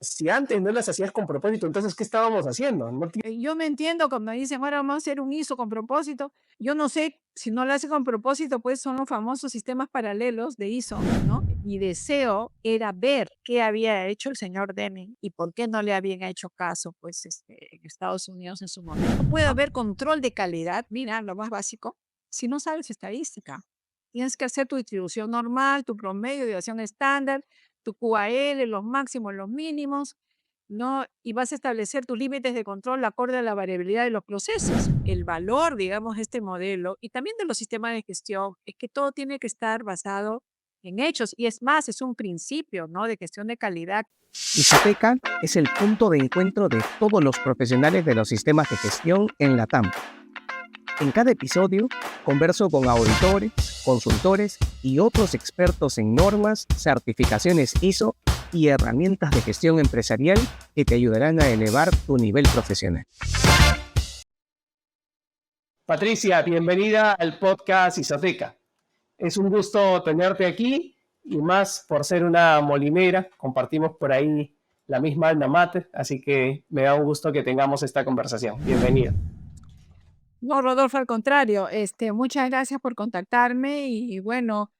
Si antes no las hacías con propósito, entonces, ¿qué estábamos haciendo? No ti Yo me entiendo cuando dicen, ahora vamos a hacer un ISO con propósito. Yo no sé si no lo hace con propósito, pues son los famosos sistemas paralelos de ISO, ¿no? Mi deseo era ver qué había hecho el señor Deming y por qué no le habían hecho caso, pues, en Estados Unidos en su momento. No puede haber control de calidad, mira, lo más básico, si no sabes estadística. Tienes que hacer tu distribución normal, tu promedio, deviación estándar, tu QAL, los máximos, los mínimos, ¿no? Y vas a establecer tus límites de control acorde a la variabilidad de los procesos. El valor, digamos, de este modelo y también de los sistemas de gestión es que todo tiene que estar basado en hechos y es más, es un principio, ¿no? De gestión de calidad. Isoteca es el punto de encuentro de todos los profesionales de los sistemas de gestión en LATAM. En cada episodio, converso con auditores, consultores y otros expertos en normas, certificaciones ISO y herramientas de gestión empresarial que te ayudarán a elevar tu nivel profesional. Patricia, bienvenida al podcast Isoteca. Es un gusto tenerte aquí y más por ser una molinera. Compartimos por ahí la misma alma mater, así que me da un gusto que tengamos esta conversación. Bienvenida. No, Rodolfo, al contrario, muchas gracias por contactarme y bueno,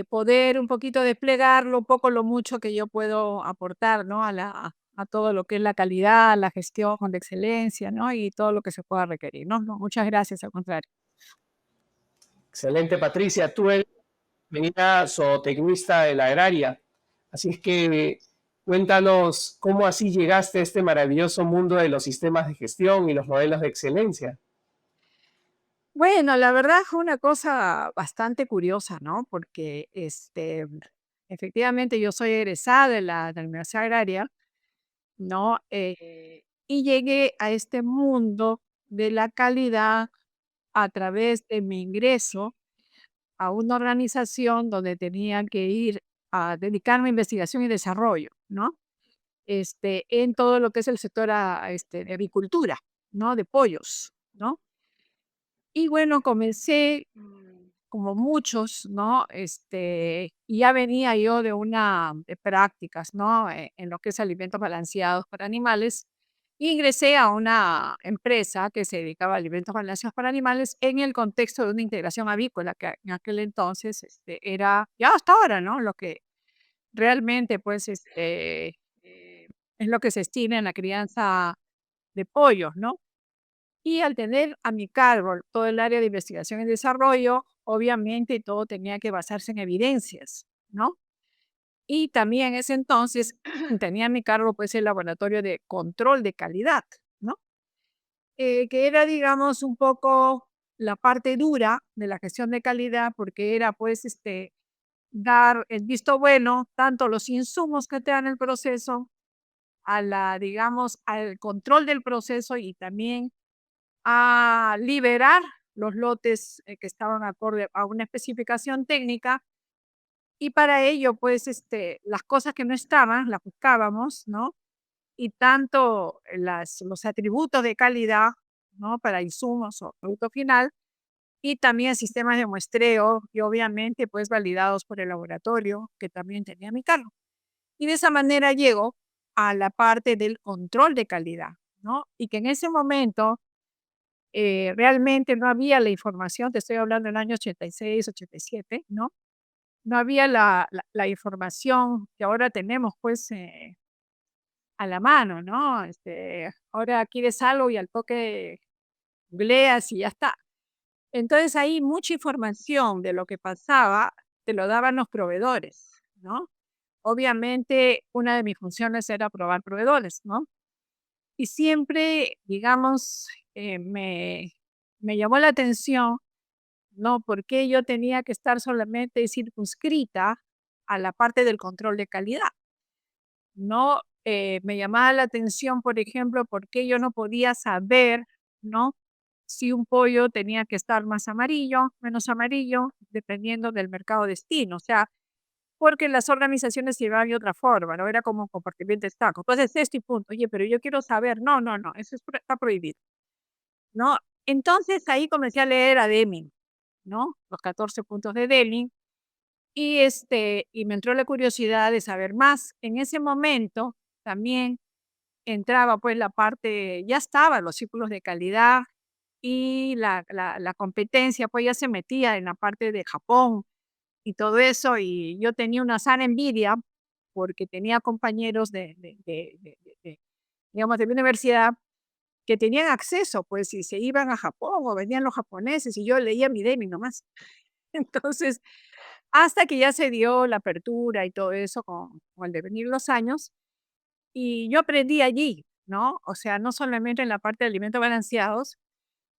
poder un poquito desplegarlo, un poco lo mucho que yo puedo aportar, ¿no? A todo lo que es la calidad, la gestión de excelencia, ¿no? Y todo lo que se pueda requerir. No, no, muchas gracias, al contrario. Excelente, Patricia. Tú eres bienvenida zootecnista de la agraria. Así es que cuéntanos cómo así llegaste a este maravilloso mundo de los sistemas de gestión y los modelos de excelencia. Bueno, la verdad fue una cosa bastante curiosa, ¿no? Porque efectivamente yo soy egresada de la Universidad Agraria, ¿no? Y llegué a este mundo de la calidad a través de mi ingreso a una organización donde tenía que ir a dedicarme a investigación y desarrollo, ¿no? En todo lo que es el sector de avicultura, ¿no? De pollos, ¿no? Y bueno, comencé, como muchos, ¿no? Y ya venía yo de de prácticas, ¿no? En lo que es alimentos balanceados para animales. Ingresé a una empresa que se dedicaba a alimentos balanceados para animales en el contexto de una integración avícola, que en aquel entonces era, ya hasta ahora, ¿no? Lo que realmente, pues, es lo que se estima en la crianza de pollos, ¿no? Y al tener a mi cargo todo el área de investigación y desarrollo, obviamente todo tenía que basarse en evidencias, ¿no? Y también en ese entonces tenía a mi cargo pues el laboratorio de control de calidad, ¿no? Que era, digamos, un poco la parte dura de la gestión de calidad, porque era pues dar el visto bueno, tanto los insumos que te dan el proceso, digamos, al control del proceso y también a liberar los lotes, que estaban acorde a una especificación técnica, y para ello, pues, las cosas que no estaban, las buscábamos, ¿no? Y tanto los atributos de calidad, ¿no? Para insumos o producto final, y también sistemas de muestreo, y obviamente, pues, validados por el laboratorio, que también tenía a mi cargo. Y de esa manera llego a la parte del control de calidad, ¿no? Y que en ese momento realmente no había la información, te estoy hablando del año 86, 87, ¿no? No había la información que ahora tenemos, pues, a la mano, ¿no? Ahora quieres algo y al toque googleas y ya está. Entonces, ahí mucha información de lo que pasaba te lo daban los proveedores, ¿no? Obviamente, una de mis funciones era probar proveedores, ¿no? Y siempre, digamos, me llamó la atención, ¿no? Porque yo tenía que estar solamente circunscrita a la parte del control de calidad, ¿no? Me llamaba la atención, por ejemplo, porque yo no podía saber, ¿no? Si un pollo tenía que estar más amarillo, menos amarillo, dependiendo del mercado destino. O sea, porque las organizaciones se llevaban de otra forma, ¿no? Era como un compartimiento estaco. Entonces, esto y punto. Oye, pero yo quiero saber. No, no, no, eso está prohibido, ¿no? Entonces ahí comencé a leer a Deming, ¿no? Los 14 puntos de Deming. Y me entró la curiosidad de saber más. En ese momento, también entraba pues la parte, ya estaban los círculos de calidad y la competencia pues ya se metía en la parte de Japón y todo eso, y yo tenía una sana envidia porque tenía compañeros digamos, de mi universidad que tenían acceso, pues, si se iban a Japón o venían los japoneses, y yo leía mi DEMI nomás. Entonces, hasta que ya se dio la apertura y todo eso con el devenir de los años, y yo aprendí allí, ¿no? O sea, no solamente en la parte de alimentos balanceados,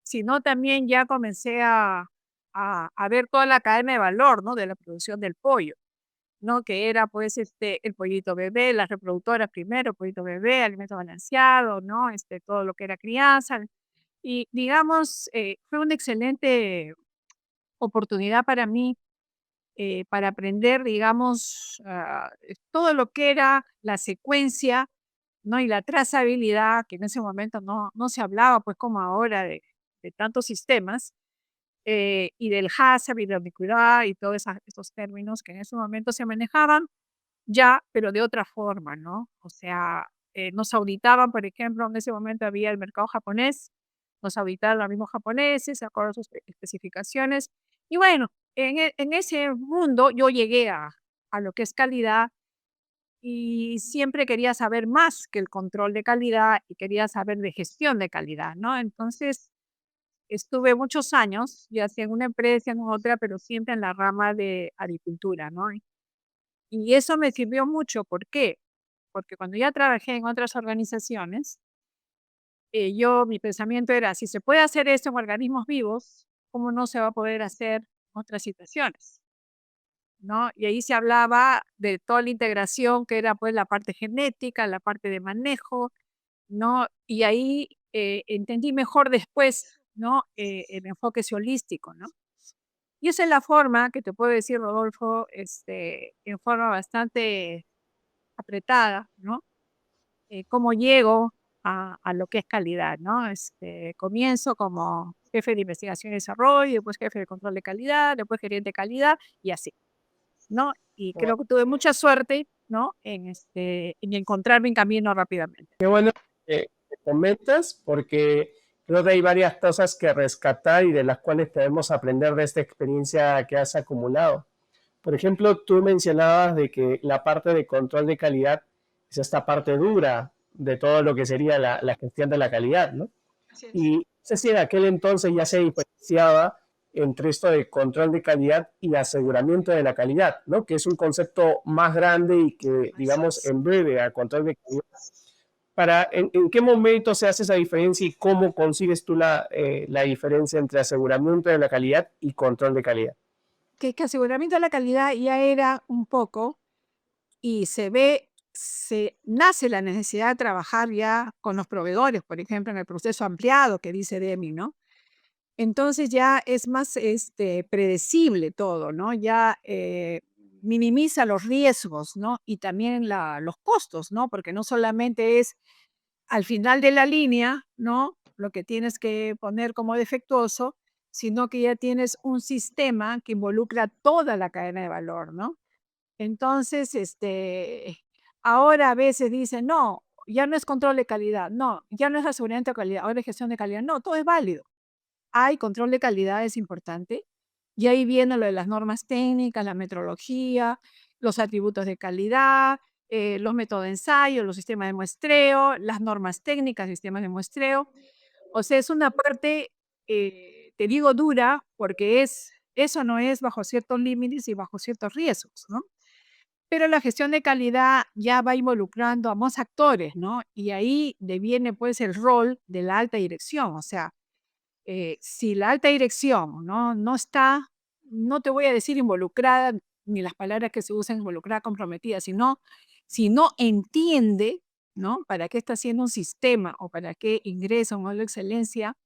sino también ya comencé a ver toda la cadena de valor, ¿no? De la producción del pollo, ¿no? Que era, pues, el pollito bebé, las reproductoras primero, pollito bebé, alimento balanceado, ¿no? Todo lo que era crianza. Y digamos, fue una excelente oportunidad para mí, para aprender, digamos, todo lo que era la secuencia, ¿no? Y la trazabilidad, que en ese momento no se hablaba, pues, como ahora de tantos sistemas, y del HACCP y de la ubicuidad y todos esos términos que en ese momento se manejaban ya, pero de otra forma, ¿no? O sea, nos auditaban, por ejemplo, en ese momento había el mercado japonés, nos auditaban los mismos japoneses, de acuerdo a sus especificaciones. Y bueno, en ese mundo yo llegué a lo que es calidad y siempre quería saber más que el control de calidad y quería saber de gestión de calidad, ¿no? Entonces, estuve muchos años, ya sea en una empresa, en otra, pero siempre en la rama de agricultura, ¿no? Y eso me sirvió mucho, ¿por qué? Porque cuando ya trabajé en otras organizaciones, mi pensamiento era, si se puede hacer esto en organismos vivos, ¿cómo no se va a poder hacer en otras situaciones? ¿No? Y ahí se hablaba de toda la integración que era pues la parte genética, la parte de manejo, ¿no? Y ahí entendí mejor después, ¿no? El enfoque holístico, ¿no? Y esa es la forma que te puedo decir, Rodolfo, en forma bastante apretada, ¿no? Cómo llego a lo que es calidad, ¿no? Comienzo como jefe de investigación y desarrollo, después jefe de control de calidad, después gerente de calidad y así, ¿no? Y creo que tuve mucha suerte, ¿no? En encontrar mi camino rápidamente. Qué bueno que comentas, porque creo que hay varias cosas que rescatar y de las cuales podemos aprender de esta experiencia que has acumulado. Por ejemplo, tú mencionabas de que la parte de control de calidad es esta parte dura de todo lo que sería la gestión de la calidad, ¿no? Así es. Y no sé si en aquel entonces ya se diferenciaba entre esto de control de calidad y aseguramiento de la calidad, ¿no? Que es un concepto más grande y que, digamos, en breve a control de calidad. ¿En qué momento se hace esa diferencia y cómo consigues tú la diferencia entre aseguramiento de la calidad y control de calidad? Que aseguramiento de la calidad ya era un poco, y nace la necesidad de trabajar ya con los proveedores, por ejemplo, en el proceso ampliado que dice Demi, ¿no? Entonces ya es más predecible todo, ¿no? Ya minimiza los riesgos, ¿no? Y también los costos, ¿no? Porque no solamente es al final de la línea, ¿no? Lo que tienes que poner como defectuoso, sino que ya tienes un sistema que involucra toda la cadena de valor, ¿no? Entonces, ahora a veces dicen, no, ya no es control de calidad, no, ya no es aseguramiento de calidad, ahora es gestión de calidad. No, todo es válido. Hay control de calidad, es importante. Y ahí viene lo de las normas técnicas, la metrología, los atributos de calidad, los métodos de ensayo, los sistemas de muestreo, las normas técnicas, sistemas de muestreo. O sea, es una parte, te digo, dura, porque eso no es bajo ciertos límites y bajo ciertos riesgos, ¿no? Pero la gestión de calidad ya va involucrando a más actores, ¿no? Y ahí deviene pues el rol de la alta dirección. O sea, si la alta dirección no está, no te voy a decir involucrada, ni las palabras que se usan involucrada, comprometida, sino si no entiende, ¿no? Para qué está haciendo un sistema o para qué ingresa un modelo de excelencia,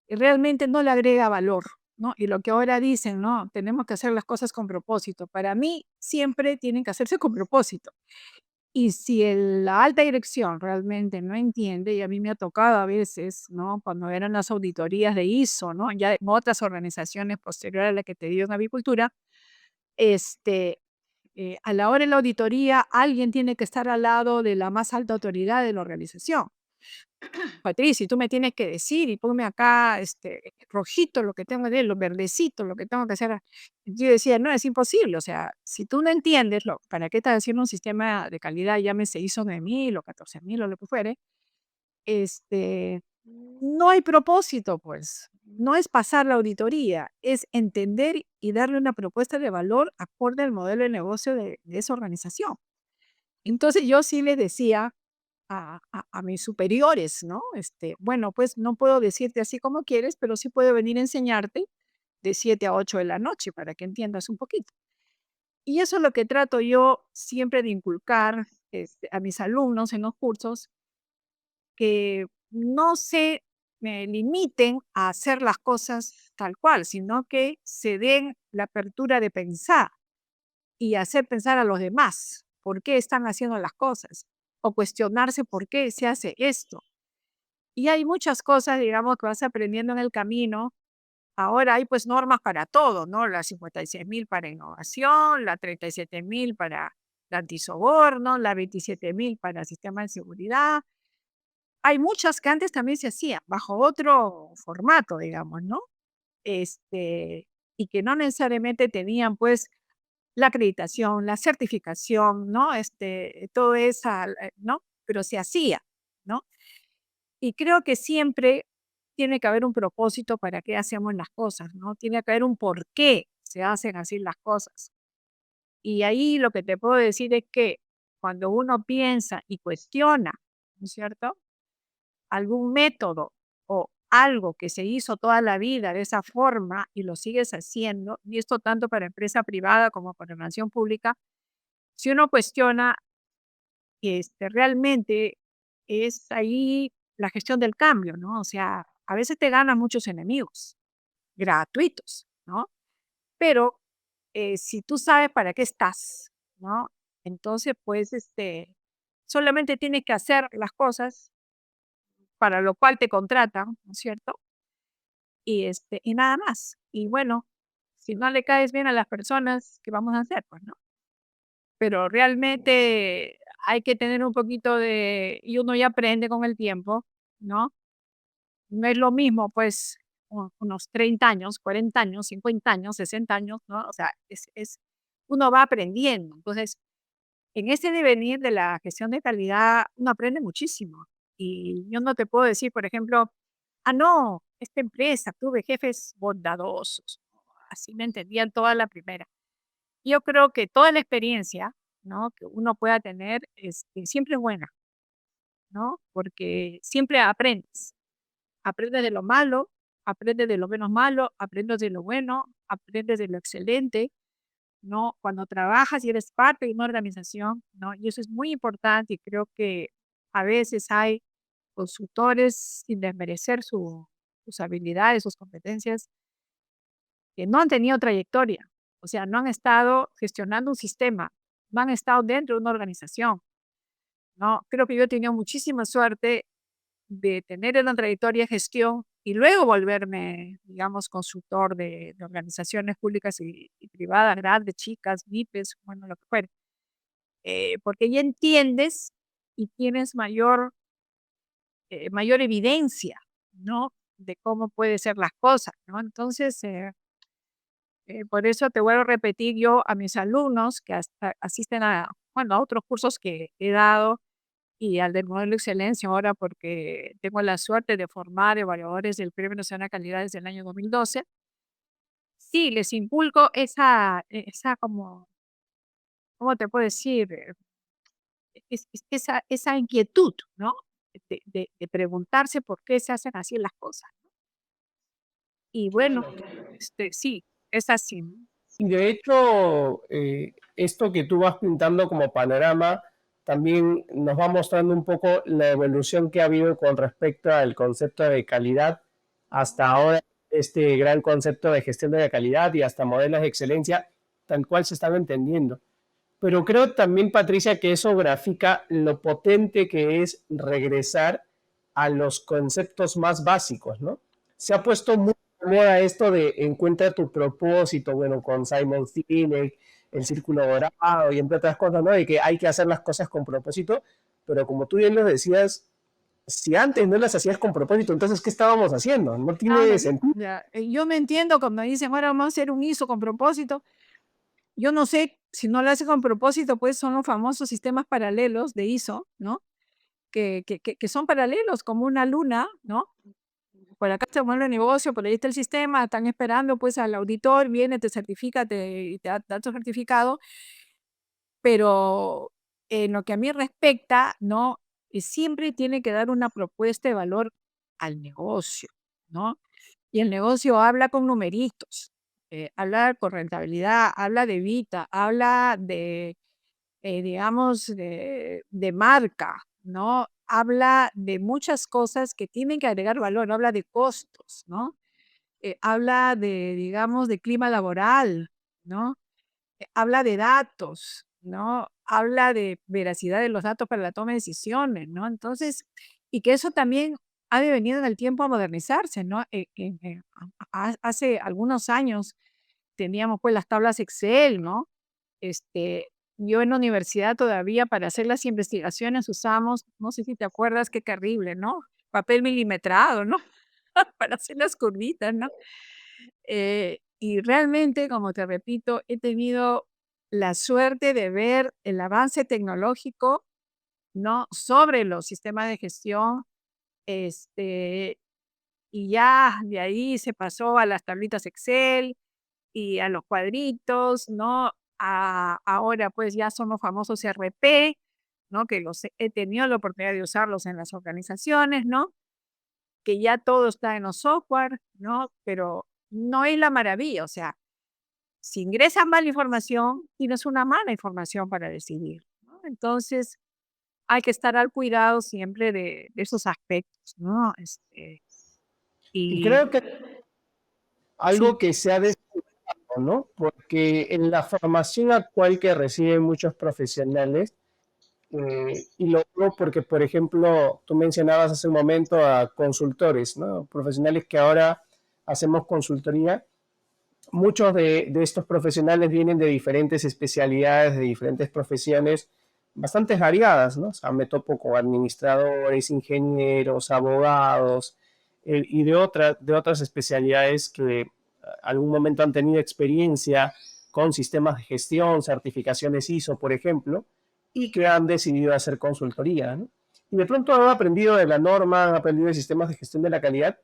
realmente no le agrega valor, ¿no? Y lo que ahora dicen, ¿no? Tenemos que hacer las cosas con propósito. Para mí, siempre tienen que hacerse con propósito. Y si la alta dirección realmente no entiende, y a mí me ha tocado a veces, ¿no? Cuando eran las auditorías de ISO, ¿no? Ya en otras organizaciones posteriores a la que te dio en avicultura, este, a la hora de la auditoría, alguien tiene que estar al lado de la más alta autoridad de la organización. Patricia, tú me tienes que decir y ponme acá rojito lo que tengo que hacer, lo verdecito, lo que tengo que hacer. Yo decía, no, es imposible. O sea, si tú no entiendes para qué estás haciendo un sistema de calidad, llámese ISO 9000 o 14000 o lo que fuere, no hay propósito, pues. No es pasar la auditoría, es entender y darle una propuesta de valor acorde al modelo de negocio de esa organización. Entonces yo sí les decía a mis superiores, ¿no? Bueno, pues no puedo decirte así como quieres, pero sí puedo venir a enseñarte de 7 a 8 de la noche para que entiendas un poquito. Y eso es lo que trato yo siempre de inculcar a mis alumnos en los cursos, que no se limiten a hacer las cosas tal cual, sino que se den la apertura de pensar y hacer pensar a los demás por qué están haciendo las cosas o cuestionarse por qué se hace esto. Y hay muchas cosas, digamos, que vas aprendiendo en el camino. Ahora hay pues normas para todo, ¿no? La 56.000 para innovación, la 37.000 para la antisoborno, la 27.000 para sistema de seguridad. Hay muchas que antes también se hacían bajo otro formato, digamos, ¿no? Y que no necesariamente tenían pues la acreditación, la certificación, ¿no? Todo esa, ¿no? Pero se hacía, ¿no? Y creo que siempre tiene que haber un propósito para qué hacemos las cosas, ¿no? Tiene que haber un por qué se hacen así las cosas. Y ahí lo que te puedo decir es que cuando uno piensa y cuestiona, ¿no es cierto? Algún método o algo que se hizo toda la vida de esa forma y lo sigues haciendo, y esto tanto para empresa privada como para nación pública, si uno cuestiona, realmente es ahí la gestión del cambio, ¿no? O sea, a veces te ganan muchos enemigos gratuitos, ¿no? Pero si tú sabes para qué estás, ¿no? Entonces, pues, solamente tienes que hacer las cosas para lo cual te contratan, ¿no es cierto? Y nada más. Y bueno, si no le caes bien a las personas, ¿qué vamos a hacer? Pues, ¿no? Pero realmente hay que tener un poquito y uno ya aprende con el tiempo, ¿no? No es lo mismo, pues, unos 30 años, 40 años, 50 años, 60 años, ¿no? O sea, uno va aprendiendo. Entonces, en ese devenir de la gestión de calidad, uno aprende muchísimo. Y yo no te puedo decir, por ejemplo, no, esta empresa, tuve jefes bondadosos, así me entendían toda la primera. Yo creo que toda la experiencia, ¿no? Que uno pueda tener, siempre es buena, ¿no? Porque siempre aprendes. Aprendes de lo malo, aprendes de lo menos malo, aprendes de lo bueno, aprendes de lo excelente, ¿no? Cuando trabajas y eres parte de una organización, ¿no? Y eso es muy importante y creo que a veces hay consultores, sin desmerecer sus habilidades, sus competencias, que no han tenido trayectoria, o sea, no han estado gestionando un sistema, no han estado dentro de una organización, ¿no? Creo que yo he tenido muchísima suerte de tener una trayectoria de gestión y luego volverme, digamos, consultor de organizaciones públicas y privadas, grandes, chicas, MIPES, bueno, lo que fuera. Porque ya entiendes y tienes mayor evidencia, ¿no? De cómo pueden ser las cosas, ¿no? Entonces, por eso te vuelvo a repetir yo a mis alumnos que hasta asisten a otros cursos que he dado y al del modelo de excelencia ahora porque tengo la suerte de formar evaluadores del Premio Nacional de Calidad desde el año 2012. Sí, les inculco esa como, ¿cómo te puedo decir? Esa inquietud, ¿no? De preguntarse por qué se hacen así las cosas. Y bueno, sí, es así, ¿no? Y de hecho, esto que tú vas pintando como panorama también nos va mostrando un poco la evolución que ha habido con respecto al concepto de calidad hasta ahora, este gran concepto de gestión de la calidad y hasta modelos de excelencia, tal cual se están entendiendo. Pero creo también, Patricia, que eso grafica lo potente que es regresar a los conceptos más básicos, ¿no? Se ha puesto muy de moda esto de encuentra tu propósito, bueno, con Simon Sinek, el círculo dorado y entre otras cosas, ¿no? Y que hay que hacer las cosas con propósito, pero como tú bien lo decías, si antes no las hacías con propósito, entonces, ¿qué estábamos haciendo? No tiene Nada, sentido. ya, yo me entiendo cuando dicen, ahora vamos a hacer un ISO con propósito. Yo no sé si no lo hace con propósito, pues son los famosos sistemas paralelos de ISO, ¿no? Que son paralelos, como una luna, ¿no? Por acá está el modelo de negocio, por ahí está el sistema, están esperando pues al auditor, viene, te certifica, y te da tu certificado, pero en lo que a mí respecta, ¿no? Siempre tiene que dar una propuesta de valor al negocio, ¿no? Y el negocio habla con numeritos, habla con rentabilidad, habla de vida, habla de, digamos, de marca, ¿no? Habla de muchas cosas que tienen que agregar valor, no habla de costos, ¿no? Habla de, digamos, de clima laboral, ¿no? Habla de datos, ¿no? Habla de veracidad de los datos para la toma de decisiones, ¿no? Entonces, y que eso también ha de venir en el tiempo a modernizarse, ¿no? Hace algunos años teníamos pues las tablas Excel, ¿no? Yo en la universidad todavía para hacer las investigaciones usamos, no sé si te acuerdas, qué terrible, ¿no? Papel milimetrado, ¿no? Para hacer las curvitas, ¿no? Y realmente, como te repito, he tenido la suerte de ver el avance tecnológico, ¿no? Sobre los sistemas de gestión, este, y ya de ahí se pasó a las tablitas Excel y a los cuadritos, ¿no? Ahora pues ya son los famosos RP, ¿no? Que los he tenido la oportunidad de usarlos en las organizaciones, ¿no? Que ya todo está en los software, ¿no? Pero no es la maravilla, o sea, si ingresas mala información, tienes una mala información para decidir, ¿no? Entonces, hay que estar al cuidado siempre de esos aspectos, ¿no? Y Y creo que sí, algo que se ha descubierto, ¿no? Porque en la formación actual que reciben muchos profesionales, y lo digo porque, por ejemplo, tú mencionabas hace un momento a consultores, ¿no? Profesionales que ahora hacemos consultoría. Muchos de estos profesionales vienen de diferentes especialidades, de diferentes profesiones bastante variadas, ¿no? O sea, me topo con administradores, ingenieros, abogados y de otras especialidades que algún momento han tenido experiencia con sistemas de gestión, certificaciones ISO, por ejemplo, y que han decidido hacer consultoría, ¿no? Y de pronto han aprendido de la norma, han aprendido de sistemas de gestión de la calidad,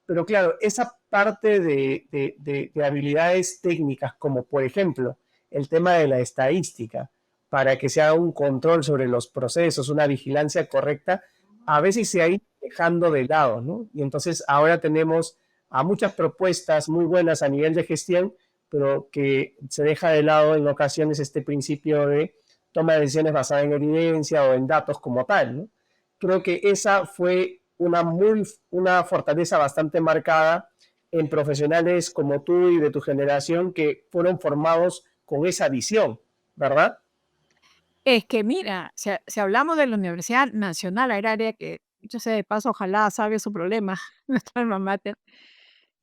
pero claro, esa parte de habilidades técnicas, como por ejemplo el tema de la estadística, para que se haga un control sobre los procesos, una vigilancia correcta, a veces se ha ido dejando de lado, ¿no? Y entonces ahora tenemos a muchas propuestas muy buenas a nivel de gestión, pero que se deja de lado en ocasiones este principio de toma de decisiones basada en evidencia o en datos como tal, ¿no? Creo que esa fue una fortaleza bastante marcada en profesionales como tú y de tu generación que fueron formados con esa visión, ¿verdad? es que mira, si hablamos de la Universidad Nacional Agraria, que dicho sea de paso, ojalá sabe su problema, nuestra alma mater,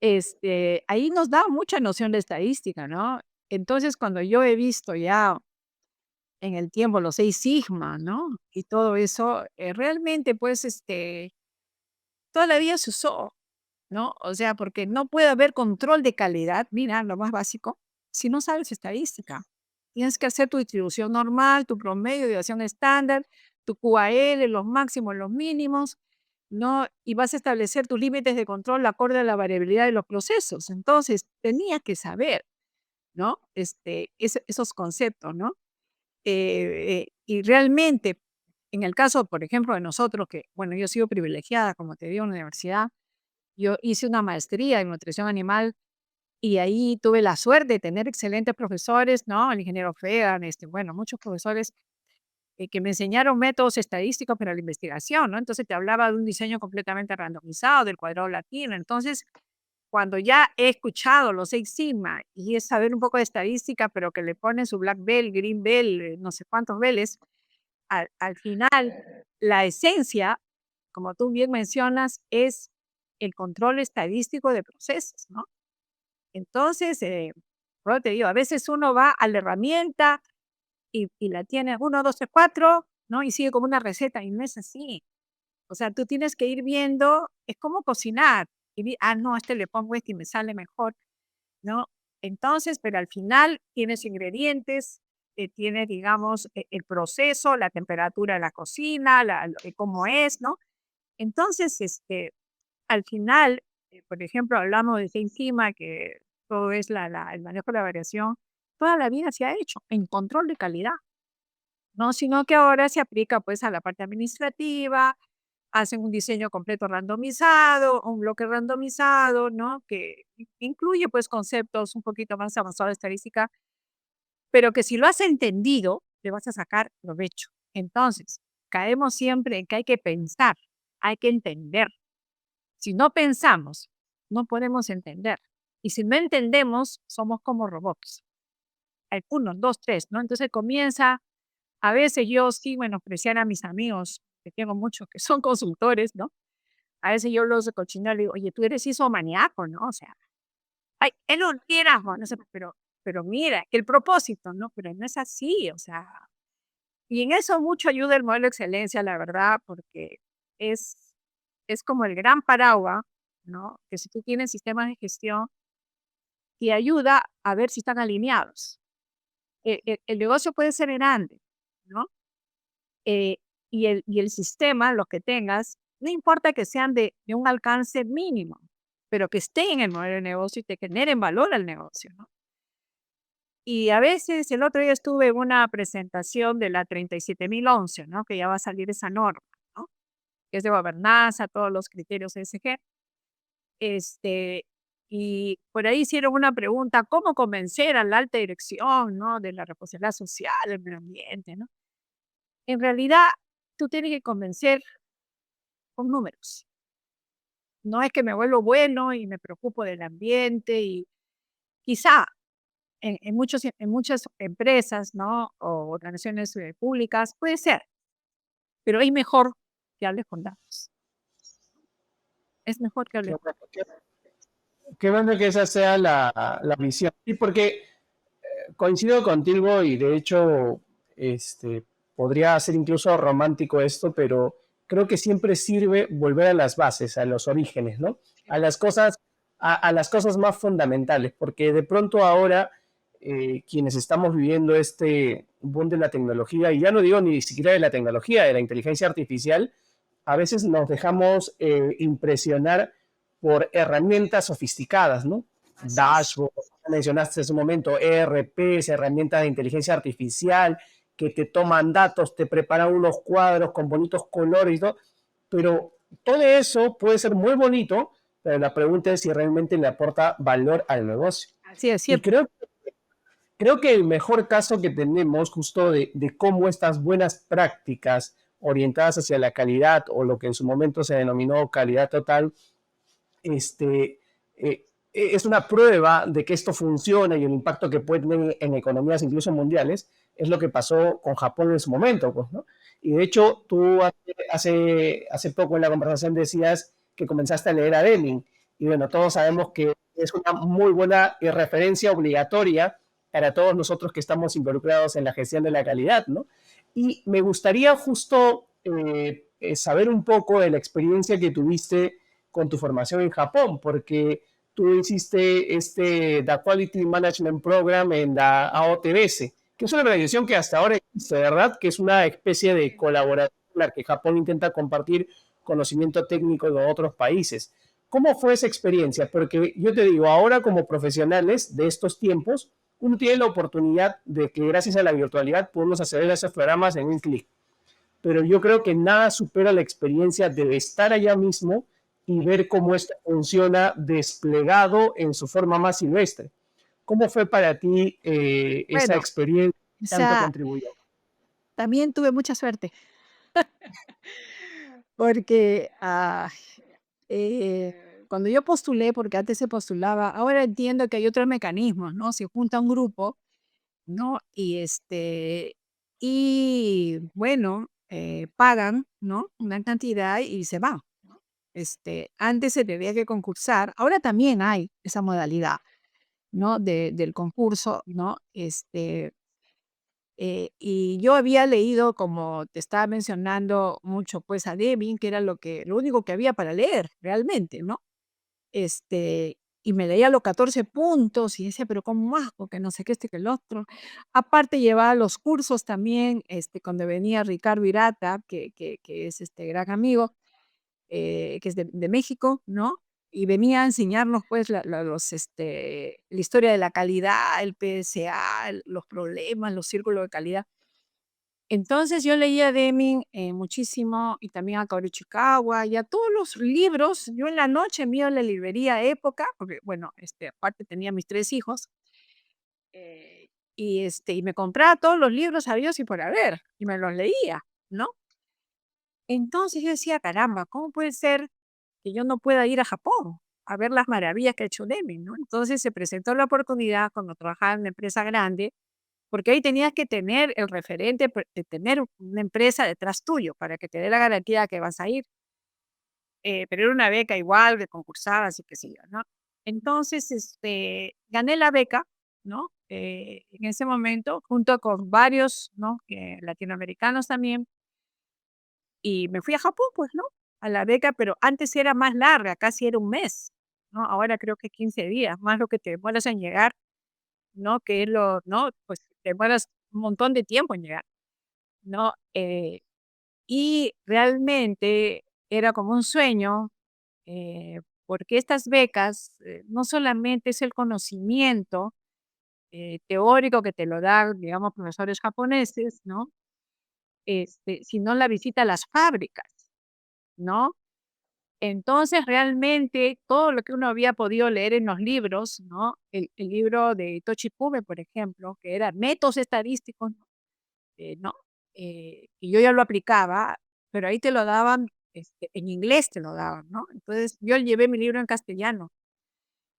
ahí nos da mucha noción de estadística, ¿no? Entonces, cuando yo he visto ya en el tiempo los 6 sigma, ¿no? Y todo eso, realmente, pues, toda la vida se usó, ¿no? O sea, porque no puede haber control de calidad, mira, lo más básico, si no sabes estadística. Tienes que hacer tu distribución normal, tu promedio, deviación estándar, tu QAL, los máximos, los mínimos, ¿no? Y vas a establecer tus límites de control acorde a la variabilidad de los procesos. Entonces, tenías que saber, ¿no? Esos conceptos, ¿no? Y realmente, en el caso, por ejemplo, de nosotros, que, bueno, yo he sido privilegiada, como te digo, en la universidad, yo hice una maestría en nutrición animal y ahí tuve la suerte de tener excelentes profesores, ¿no? El ingeniero Fegan, bueno, muchos profesores que me enseñaron métodos estadísticos para la investigación, ¿no? Entonces te hablaba de un diseño completamente randomizado, del cuadrado latino. Entonces, cuando ya he escuchado los 6 sigma y es saber un poco de estadística, pero que le ponen su black belt, green belt, no sé cuántos beles, al final, la esencia, como tú bien mencionas, es el control estadístico de procesos, ¿no? Entonces, Por eso te digo, a veces uno va a la herramienta y la tiene 1, 2, 3, 4, ¿no? Y sigue como una receta y no es así. O sea, tú tienes que ir viendo, es como cocinar. No, le pongo y me sale mejor, ¿no? Entonces, pero al final tienes ingredientes, tienes, digamos, el proceso, la temperatura de la cocina, cómo es, ¿no? Entonces, al final, por ejemplo, hablamos de Seis Sigma, que todo es el manejo de la variación, toda la vida se ha hecho en control de calidad, ¿no? Sino que ahora se aplica pues a la parte administrativa, hacen un diseño completo randomizado, un bloque randomizado, ¿no? Que incluye pues conceptos un poquito más avanzados de estadística, pero que si lo has entendido, le vas a sacar provecho. Entonces, caemos siempre en que hay que pensar, hay que entender. Si no pensamos, no podemos entender. Y si no entendemos, somos como robots. Hay 1, 2, 3, ¿no? Entonces comienza, a veces yo sí menospreciar a mis amigos, que tengo muchos que son consultores, ¿no? A veces yo los cochino y le digo, oye, tú eres maníaco, ¿no? O sea, ay, él lo quiera, no sé, pero mira, que el propósito, ¿no? Pero no es así, o sea, y en eso mucho ayuda el modelo de excelencia, la verdad, porque es, es como el gran paraguas, ¿no? Que si tú tienes sistemas de gestión, te ayuda a ver si están alineados. El negocio puede ser grande, ¿no? Eh, y el sistema, los que tengas, no importa que sean de un alcance mínimo, pero que estén en el modelo de negocio y te generen valor al negocio, ¿no? Y a veces, el otro día estuve en una presentación de la 37011, ¿no? Que ya va a salir esa norma, ¿no? Que es de gobernanza, todos los criterios ESG. Este, y por ahí hicieron una pregunta, ¿cómo convencer a la alta dirección, ¿no? De la responsabilidad social, el medio ambiente, ¿no? En realidad, tú tienes que convencer con números. No es que me vuelvo bueno y me preocupo del ambiente y quizá en muchas empresas, ¿no? O organizaciones públicas, puede ser, pero es mejor que hables con datos. Es mejor que Qué hables. bueno, qué bueno que esa sea la visión. Sí, porque coincido contigo y de hecho, podría ser incluso romántico esto, pero creo que siempre sirve volver a las bases, a los orígenes, ¿no? A las cosas, a las cosas más fundamentales, porque de pronto ahora quienes estamos viviendo este boom de la tecnología, y ya no digo ni siquiera de la tecnología, de la inteligencia artificial, a veces nos dejamos impresionar por herramientas sofisticadas, ¿no? Así es. Dashboard, mencionaste hace un momento, ERPs, herramientas de inteligencia artificial, que te toman datos, te preparan unos cuadros con bonitos colores y todo, pero todo eso puede ser muy bonito, pero la pregunta es si realmente le aporta valor al negocio. Así es, Y cierto. creo que el mejor caso que tenemos justo de cómo estas buenas prácticas orientadas hacia la calidad o lo que en su momento se denominó calidad total, es una prueba de que esto funciona y el impacto que puede tener en economías incluso mundiales, es lo que pasó con Japón en su momento, pues, ¿no? Y de hecho, tú hace poco en la conversación decías que comenzaste a leer a Deming, y bueno, todos sabemos que es una muy buena referencia obligatoria para todos nosotros que estamos involucrados en la gestión de la calidad, ¿no? Y me gustaría justo saber un poco de la experiencia que tuviste con tu formación en Japón, porque tú hiciste The Quality Management Program en la AOTBS, que es una organización que hasta ahora existe, ¿verdad? Que es una especie de colaboración en la que Japón intenta compartir conocimiento técnico de otros países. ¿Cómo fue esa experiencia? Porque yo te digo, ahora como profesionales de estos tiempos, uno tiene la oportunidad de que gracias a la virtualidad podemos acceder a esos programas en un clic. Pero yo creo que nada supera la experiencia de estar allá mismo y ver cómo esto funciona desplegado en su forma más silvestre. ¿Cómo fue para ti esa Bueno, experiencia? o ¿Tanto sea, contribuyó? también tuve mucha suerte, porque cuando yo postulé, porque antes se postulaba, ahora entiendo que hay otros mecanismos, ¿no? Se junta un grupo, ¿no? Y bueno, pagan, ¿no? Una cantidad y se van. Antes se tenía que concursar, ahora también hay esa modalidad, ¿no? Del concurso, ¿no? Y yo había leído, como te estaba mencionando, mucho pues a Deming, que era lo único que había para leer realmente, ¿no? Y me leía los 14 puntos y decía, pero ¿cómo más? Porque no sé qué, que el otro. Aparte llevaba los cursos también, cuando venía Ricardo Irata, que es este gran amigo, que es de México, ¿no? Y venía a enseñarnos pues la historia de la calidad, el PSA, los problemas, los círculos de calidad. Entonces yo leía a Deming muchísimo y también a Kaoru Chikawa y a todos los libros. Yo en la noche me iba a la librería Época, porque bueno, aparte tenía mis 3 hijos, y me compraba todos los libros habidos y por haber, y me los leía, ¿no? Entonces yo decía, caramba, ¿cómo puede ser que yo no pueda ir a Japón a ver las maravillas que ha hecho Deming, ¿no? Entonces se presentó la oportunidad cuando trabajaba en una empresa grande, porque ahí tenías que tener el referente de tener una empresa detrás tuyo para que te dé la garantía de que vas a ir. Pero era una beca igual, de concursabas y qué sé yo, ¿no? Entonces, gané la beca, ¿no? En ese momento, junto con varios, ¿no? Latinoamericanos también, y me fui a Japón, pues, ¿no? A la beca, pero antes era más larga, casi era un mes, ¿no? Ahora creo que 15 días, más lo que te demoras en llegar, ¿no? Que es ¿no? Pues te demoras un montón de tiempo en llegar, ¿no? Y realmente era como un sueño, porque estas becas no solamente es el conocimiento teórico que te lo dan, digamos, profesores japoneses, ¿no? Sino la visita a las fábricas, ¿no? Entonces, realmente, todo lo que uno había podido leer en los libros, ¿no? El libro de Tochi Pube, por ejemplo, que era métodos estadísticos, ¿no? Y yo ya lo aplicaba, pero ahí te lo daban, en inglés te lo daban, ¿no? Entonces, yo llevé mi libro en castellano,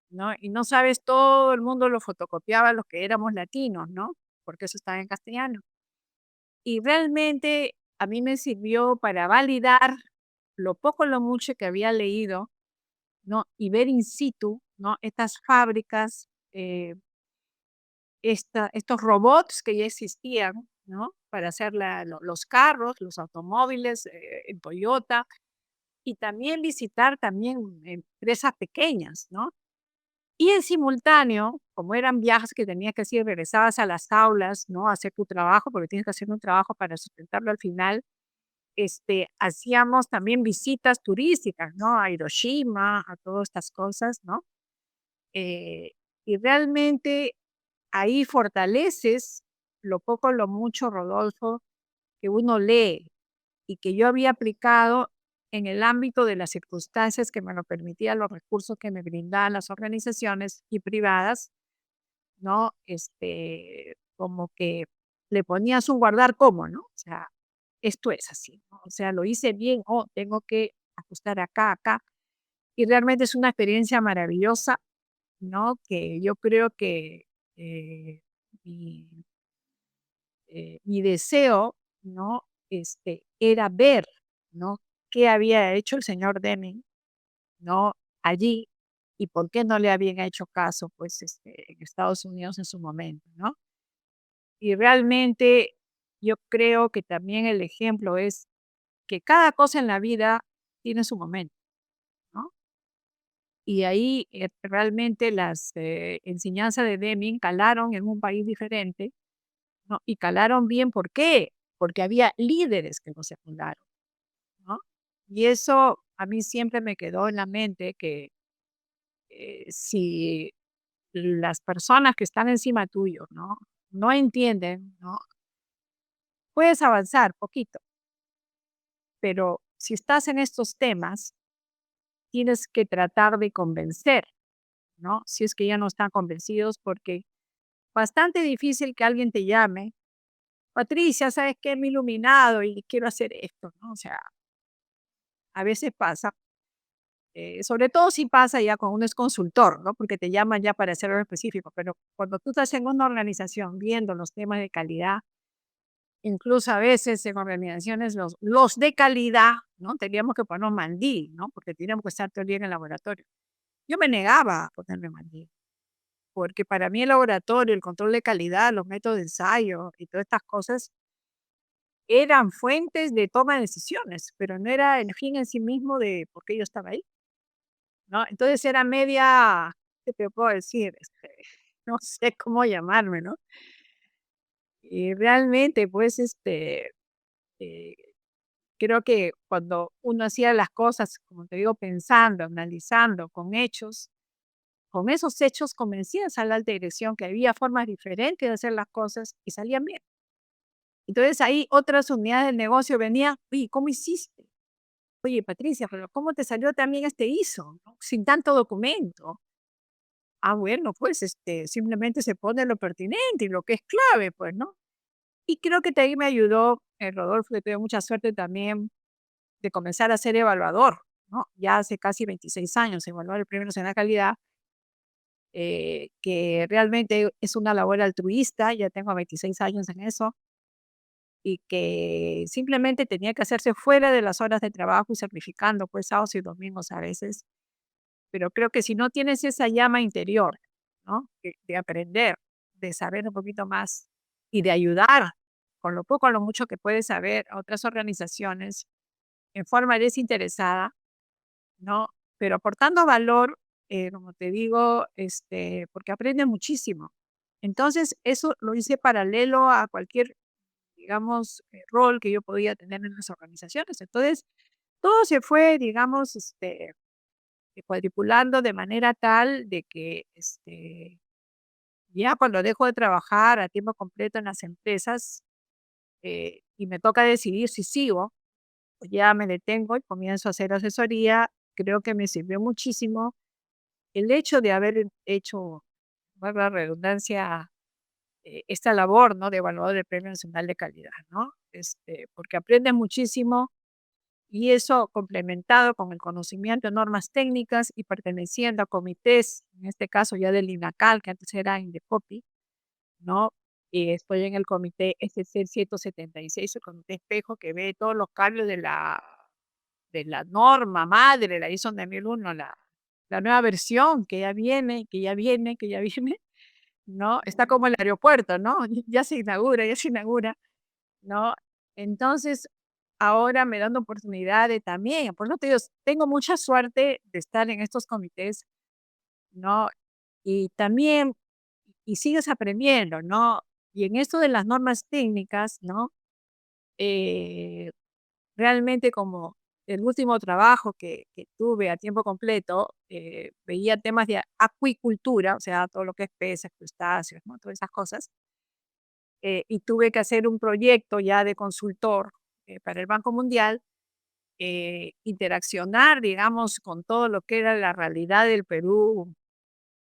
¿no? Y no sabes, todo el mundo lo fotocopiaba, los que éramos latinos, ¿no? Porque eso estaba en castellano. Y realmente a mí me sirvió para validar lo poco o lo mucho que había leído, ¿no? Y ver in situ, ¿no? Estas fábricas, estos robots que ya existían, ¿no? Para hacer los carros, los automóviles, en Toyota, y también visitar también empresas pequeñas, ¿no? Y en simultáneo, como eran viajes que tenías que hacer, regresabas a las aulas, ¿no? A hacer tu trabajo, porque tienes que hacer un trabajo para sustentarlo al final. Hacíamos también visitas turísticas, ¿no? A Hiroshima, a todas estas cosas, ¿no? Eh, y realmente ahí fortaleces lo poco, lo mucho, Rodolfo, que uno lee y que yo había aplicado en el ámbito de las circunstancias que me lo permitían, los recursos que me brindaban las organizaciones y privadas, ¿no? Como que le ponías un guardar como, ¿no? O sea, esto es así, ¿no? O sea, lo hice bien, oh, tengo que ajustar acá, acá. Y realmente es una experiencia maravillosa, ¿no? Que yo creo que eh, mi, mi deseo, ¿no? Era ver, ¿no? Qué había hecho el señor Deming, ¿no? Allí y por qué no le habían hecho caso, pues, en Estados Unidos en su momento, ¿no? Y realmente yo creo que también el ejemplo es que cada cosa en la vida tiene su momento, ¿no? Y ahí realmente las enseñanzas de Deming calaron en un país diferente, ¿no? Y calaron bien, ¿por qué? Porque había líderes que lo secundaron, ¿no? Y eso a mí siempre me quedó en la mente que si las personas que están encima tuyo, ¿no? No entienden, ¿no? Puedes avanzar poquito, pero si estás en estos temas, tienes que tratar de convencer, ¿no? Si es que ya no están convencidos, porque bastante difícil que alguien te llame, Patricia, ¿sabes qué? Me he iluminado y quiero hacer esto, ¿no? O sea, a veces pasa, sobre todo si pasa ya cuando uno es consultor, ¿no? Porque te llaman ya para hacer algo específico, pero cuando tú estás en una organización viendo los temas de calidad, incluso a veces en organizaciones los de calidad, ¿no? Teníamos que ponernos mandil, ¿no? Porque teníamos que estar todo el día en el laboratorio. Yo me negaba a ponerme mandil, porque para mí el laboratorio, el control de calidad, los métodos de ensayo y todas estas cosas eran fuentes de toma de decisiones, pero no era el fin en sí mismo de por qué yo estaba ahí, ¿no? Entonces era media, ¿qué te puedo decir? No sé cómo llamarme, ¿no? Y realmente, pues, eh, creo que cuando uno hacía las cosas, como te digo, pensando, analizando, con esos hechos convencías a la alta dirección que había formas diferentes de hacer las cosas y salían bien. Entonces ahí otras unidades del negocio venían, oye, ¿cómo hiciste? Oye, Patricia, pero ¿cómo te salió también este ISO, no? Sin tanto documento. Ah, bueno, pues simplemente se pone lo pertinente y lo que es clave, pues, ¿no? Y creo que ahí me ayudó, Rodolfo, que tuve mucha suerte también de comenzar a ser evaluador, ¿no? Ya hace casi 26 años evaluar el Premio Nacional de Calidad, que realmente es una labor altruista, ya tengo 26 años en eso, y que simplemente tenía que hacerse fuera de las horas de trabajo y sacrificando pues sábados y domingos a veces. Pero creo que si no tienes esa llama interior, ¿no? De aprender, de saber un poquito más y de ayudar con lo poco o lo mucho que puedes saber a otras organizaciones en forma desinteresada, ¿no? Pero aportando valor, como te digo, porque aprende muchísimo. Entonces, eso lo hice paralelo a cualquier, digamos, rol que yo podía tener en las organizaciones. Entonces, todo se fue, digamos, cuadripulando de manera tal de que, ya cuando dejo de trabajar a tiempo completo en las empresas, y me toca decidir si sigo, pues ya me detengo y comienzo a hacer asesoría. Creo que me sirvió muchísimo el hecho de haber hecho, valga la redundancia, esta labor, ¿no? De evaluador del Premio Nacional de Calidad, ¿no? Porque aprendes muchísimo y eso complementado con el conocimiento de normas técnicas y perteneciendo a comités, en este caso ya del INACAL, que antes era Indecopi, ¿no? Y estoy en el comité SC 176, el comité espejo que ve todos los cambios de la norma madre, la ISO 9001, la nueva versión que ya viene, que ya viene, que ya viene, ¿no? Está como el aeropuerto, ¿no? Ya se inaugura, ¿no? Entonces, ahora me dan oportunidad de también, por eso te digo, tengo mucha suerte de estar en estos comités, ¿no? Y también, y sigues aprendiendo, ¿no? Y en esto de las normas técnicas, ¿no? Eh, realmente como el último trabajo que tuve a tiempo completo, veía temas de acuicultura, o sea, todo lo que es peces, crustáceos, ¿no? Todas esas cosas. Y tuve que hacer un proyecto ya de consultor para el Banco Mundial, interaccionar, digamos, con todo lo que era la realidad del Perú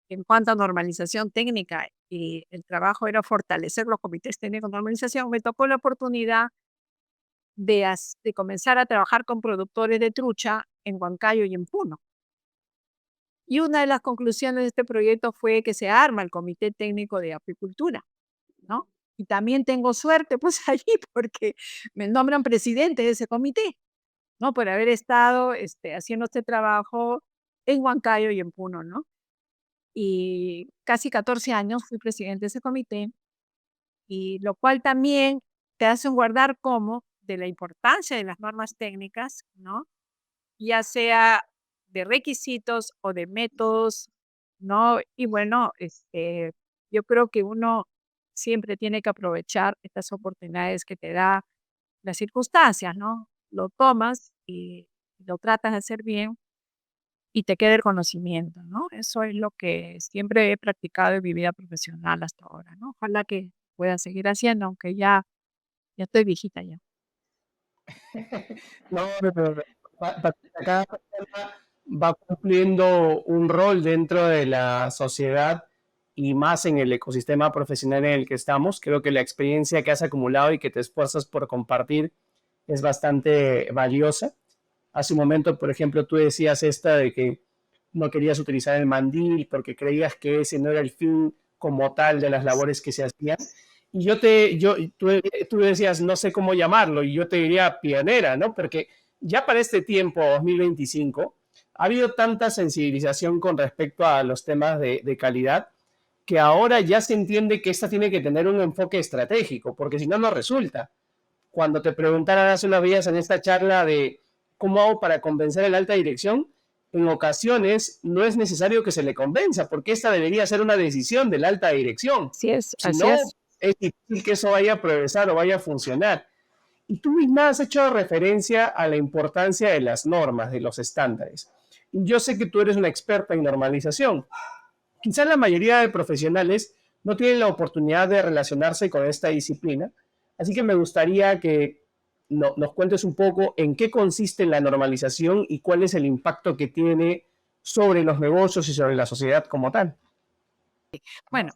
en cuanto a normalización técnica, y el trabajo era fortalecer los comités técnicos de normalización. Me tocó la oportunidad de comenzar a trabajar con productores de trucha en Huancayo y en Puno. Y una de las conclusiones de este proyecto fue que se arma el Comité Técnico de Apicultura, ¿no? Y también tengo suerte, pues, allí, porque me nombran presidente de ese comité, ¿no? Por haber estado, haciendo este trabajo en Huancayo y en Puno, ¿no? Y casi 14 años fui presidente de ese comité, y lo cual también te hace guardar como de la importancia de las normas técnicas, ¿no? Ya sea de requisitos o de métodos, ¿no? Y bueno, yo creo que uno siempre tiene que aprovechar estas oportunidades que te da las circunstancias, ¿no? Lo tomas y lo tratas de hacer bien y te queda el conocimiento, ¿no? Eso es lo que siempre he practicado en mi vida profesional hasta ahora, ¿no? Ojalá que pueda seguir haciendo, aunque ya estoy viejita ya. No, pero cada persona va cumpliendo un rol dentro de la sociedad y más en el ecosistema profesional en el que estamos. Creo que la experiencia que has acumulado y que te esfuerzas por compartir es bastante valiosa. Hace un momento, por ejemplo, tú decías esta de que no querías utilizar el mandil porque creías que ese no era el fin como tal de las labores que se hacían. Y tú decías, no sé cómo llamarlo, y yo te diría pionera, ¿no? Porque ya para este tiempo, 2025, ha habido tanta sensibilización con respecto a los temas de calidad que ahora ya se entiende que esta tiene que tener un enfoque estratégico, porque si no, no resulta. Cuando te preguntaran hace unos días en esta charla de cómo hago para convencer a la alta dirección, en ocasiones no es necesario que se le convenza, porque esta debería ser una decisión de la alta dirección. Así es, Si así no, es. es difícil que eso vaya a progresar o vaya a funcionar. Y tú misma has hecho referencia a la importancia de las normas, de los estándares. Yo sé que tú eres una experta en normalización. Quizás la mayoría de profesionales no tienen la oportunidad de relacionarse con esta disciplina, así que me gustaría que nos cuentes un poco en qué consiste la normalización y cuál es el impacto que tiene sobre los negocios y sobre la sociedad como tal. Bueno,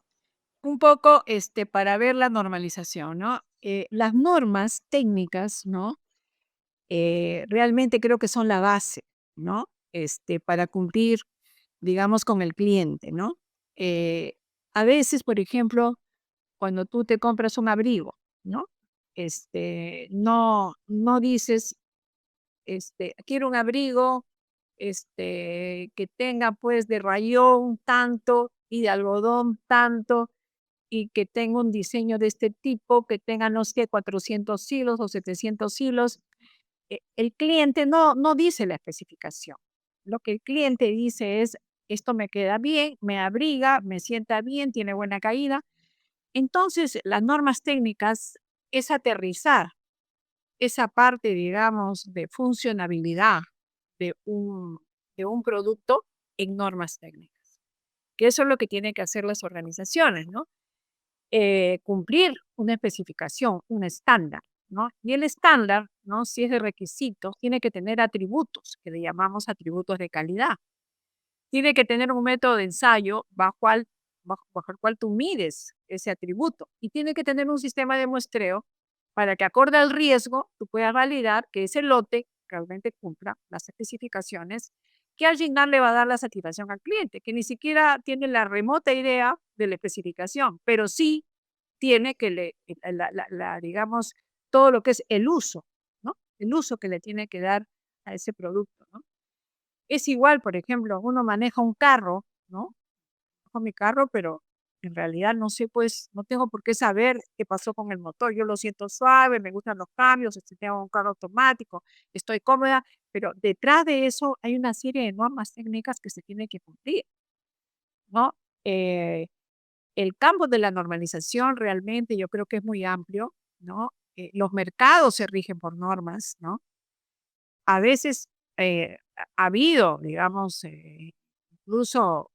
un poco para ver la normalización, ¿no? Las normas técnicas, ¿no? Realmente creo que son la base, ¿no? Para cumplir, digamos, con el cliente, ¿no? Eh, a veces, por ejemplo, cuando tú te compras un abrigo, ¿no? No dices, quiero un abrigo, que tenga pues de rayón tanto y de algodón tanto y que tenga un diseño de este tipo, que tenga, no sé, 400 hilos o 700 hilos. El cliente no dice la especificación. Lo que el cliente dice es, esto me queda bien, me abriga, me sienta bien, tiene buena caída. Entonces, las normas técnicas es aterrizar esa parte, digamos, de funcionabilidad de un producto en normas técnicas, que eso es lo que tienen que hacer las organizaciones, ¿no? Cumplir una especificación, un estándar, ¿no? Y el estándar, ¿no? Si es de requisitos, tiene que tener atributos, que le llamamos atributos de calidad. Tiene que tener un método de ensayo bajo el cual tú mides ese atributo. Y tiene que tener un sistema de muestreo para que, acorde al riesgo, tú puedas validar que ese lote realmente cumpla las especificaciones que al final le va a dar la satisfacción al cliente, que ni siquiera tiene la remota idea de la especificación, pero sí tiene que digamos, todo lo que es el uso, ¿no? El uso que le tiene que dar a ese producto, ¿no? Es igual, por ejemplo, uno maneja un carro, ¿no? Manejo mi carro, pero en realidad no sé, pues, no tengo por qué saber qué pasó con el motor. Yo lo siento suave, me gustan los cambios, tengo un carro automático, estoy cómoda, pero detrás de eso hay una serie de normas técnicas que se tienen que cumplir, ¿no? Eh, el campo de la normalización realmente yo creo que es muy amplio, ¿no? Los mercados se rigen por normas, ¿no? A veces ha habido, digamos, incluso